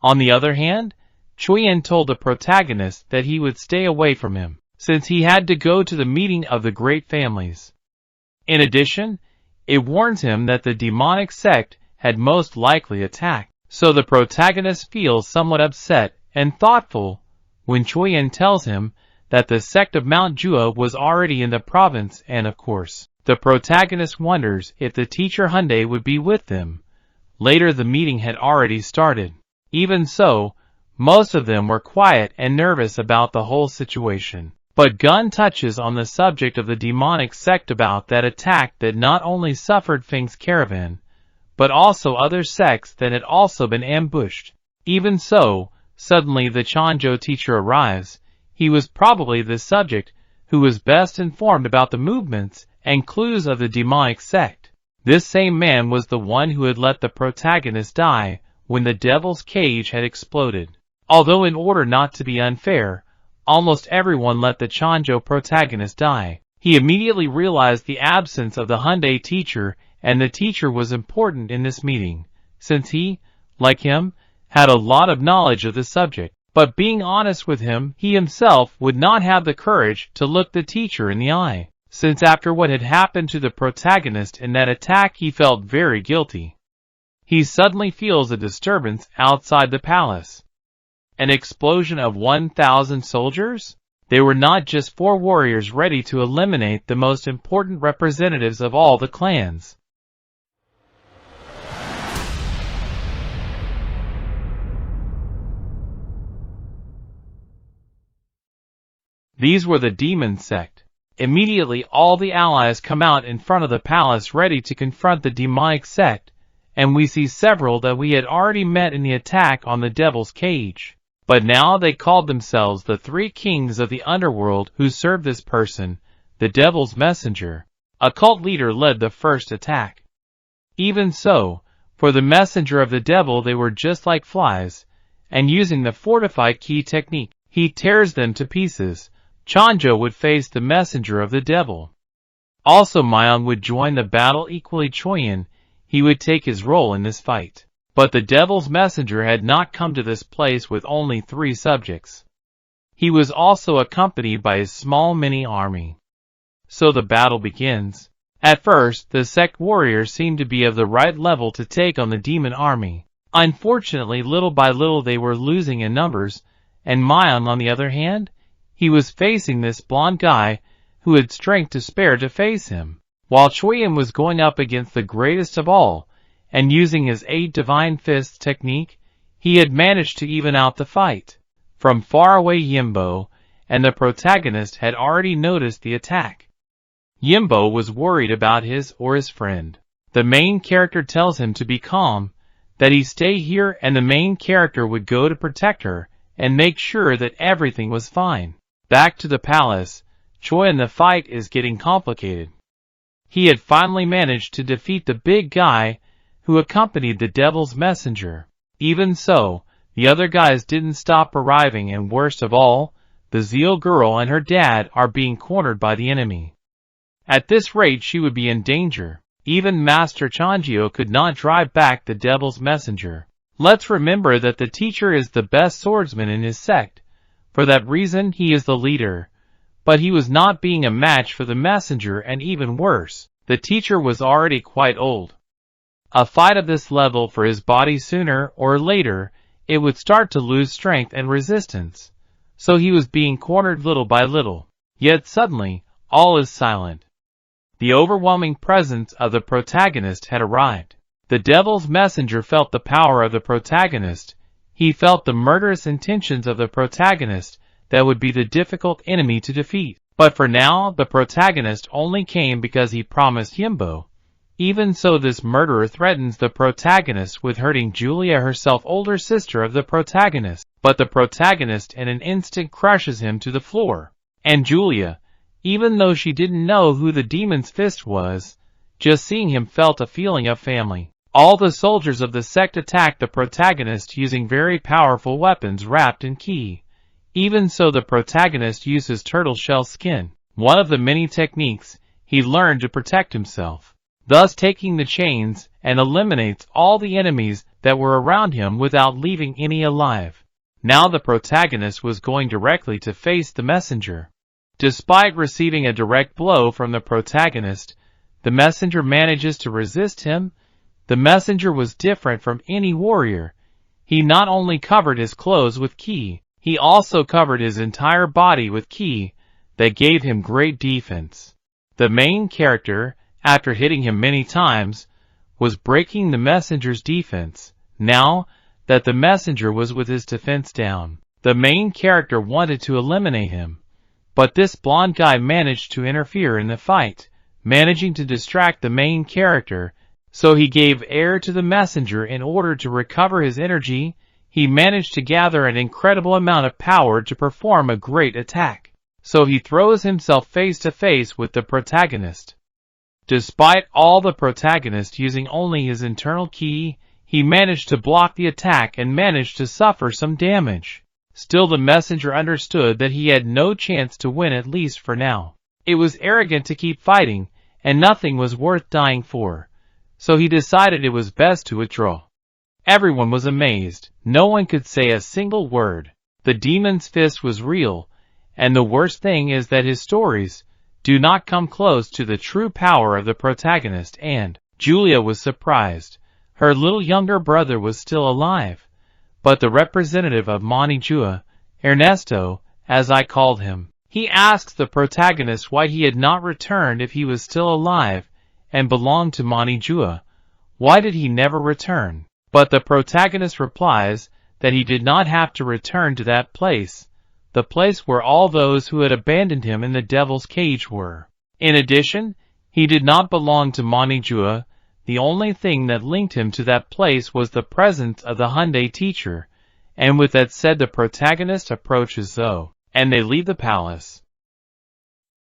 On the other hand, Chuyen told the protagonist that he would stay away from him, since he had to go to the meeting of the great families. In addition, it warns him that the demonic sect had most likely attacked, so the protagonist feels somewhat upset and thoughtful when Chuyen tells him that the sect of Mount Jua was already in the province, and of course, the protagonist wonders if the teacher Hyundai would be with them. Later the meeting had already started. Even so, most of them were quiet and nervous about the whole situation. But Gun touches on the subject of the demonic sect about that attack that not only suffered Feng's caravan, but also other sects that had also been ambushed. Even so, suddenly the Chanzhou teacher arrives. He was probably the subject who was best informed about the movements and clues of the demonic sect. This same man was the one who had let the protagonist die when the devil's cage had exploded. Although in order not to be unfair, almost everyone let the Chanzhou protagonist die. He immediately realized the absence of the Hyundai teacher, and the teacher was important in this meeting, since he, like him, had a lot of knowledge of the subject. But being honest with him, he himself would not have the courage to look the teacher in the eye, since after what had happened to the protagonist in that attack he felt very guilty. He suddenly feels a disturbance outside the palace. An explosion of 1,000 soldiers? They were not just 4 warriors ready to eliminate the most important representatives of all the clans. These were the demon sect. Immediately all the allies come out in front of the palace ready to confront the demonic sect, and we see several that we had already met in the attack on the devil's cage. But now they called themselves the 3 kings of the underworld who served this person, the devil's messenger. A cult leader led the first attack. Even so, for the messenger of the devil they were just like flies, and using the fortified key technique, he tears them to pieces. Chanjo would face the messenger of the devil. Also Myung would join the battle equally Choyin, he would take his role in this fight. But the devil's messenger had not come to this place with only 3 subjects. He was also accompanied by his small mini army. So the battle begins. At first, the sect warriors seemed to be of the right level to take on the demon army. Unfortunately, little by little they were losing in numbers, and Myung, on the other hand, he was facing this blonde guy who had strength to spare to face him, while Choyin was going up against the greatest of all, and using his 8 divine fists technique, he had managed to even out the fight. From far away Yimbo and the protagonist had already noticed the attack. Yimbo was worried about his friend. The main character tells him to be calm, that he stay here, and the main character would go to protect her and make sure that everything was fine. Back to the palace, Choi, and the fight is getting complicated. He had finally managed to defeat the big guy who accompanied the devil's messenger. Even so, the other guys didn't stop arriving, and worst of all, the Zeal girl and her dad are being cornered by the enemy. At this rate she would be in danger. Even Master Chanjio could not drive back the devil's messenger. Let's remember that the teacher is the best swordsman in his sect. For that reason he is the leader. But he was not being a match for the messenger, and even worse, the teacher was already quite old. A fight of this level for his body, sooner or later, it would start to lose strength and resistance. So he was being cornered little by little. Yet suddenly, all is silent. The overwhelming presence of the protagonist had arrived. The devil's messenger felt the power of the protagonist. He felt the murderous intentions of the protagonist that would be the difficult enemy to defeat. But for now, the protagonist only came because he promised Yimbo. Even so, this murderer threatens the protagonist with hurting Julia, herself older sister of the protagonist. But the protagonist in an instant crushes him to the floor. And Julia, even though she didn't know who the demon's fist was, just seeing him felt a feeling of family. All the soldiers of the sect attacked the protagonist using very powerful weapons wrapped in ki. Even so, the protagonist uses turtle shell skin, one of the many techniques he learned to protect himself, thus taking the chains and eliminates all the enemies that were around him without leaving any alive. Now the protagonist was going directly to face the messenger. Despite receiving a direct blow from the protagonist, the messenger manages to resist him. The messenger was different from any warrior. He not only covered his clothes with ki, he also covered his entire body with ki that gave him great defense. The main character, after hitting him many times, was breaking the messenger's defense. Now that the messenger was with his defense down, the main character wanted to eliminate him. But this blonde guy managed to interfere in the fight, managing to distract the main character. So he gave air to the messenger in order to recover his energy. He managed to gather an incredible amount of power to perform a great attack. So he throws himself face to face with the protagonist. Despite all the protagonist using only his internal ki, he managed to block the attack and managed to suffer some damage. Still, the messenger understood that he had no chance to win, at least for now. It was arrogant to keep fighting, and nothing was worth dying for. So he decided it was best to withdraw. Everyone was amazed. No one could say a single word. The demon's fist was real, and the worst thing is that his stories do not come close to the true power of the protagonist. And Julia was surprised. Her little younger brother was still alive. But the representative of Manhwa, Ernesto, as I called him, He asks the protagonist why he had not returned if he was still alive and belonged to Manhwa. Why did he never return? But the protagonist replies that he did not have to return to that place, the place where all those who had abandoned him in the devil's cage were. In addition, he did not belong to Manhwa. The only thing that linked him to that place was the presence of the Hyundai teacher, and with that said the protagonist approaches Zoe, and they leave the palace.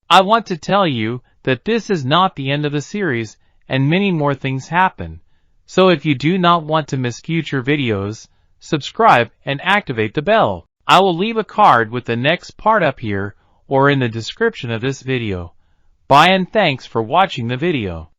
I want to tell you that this is not the end of the series, and many more things happen. So if you do not want to miss future videos, subscribe and activate the bell. I will leave a card with the next part up here or in the description of this video. Bye and thanks for watching the video.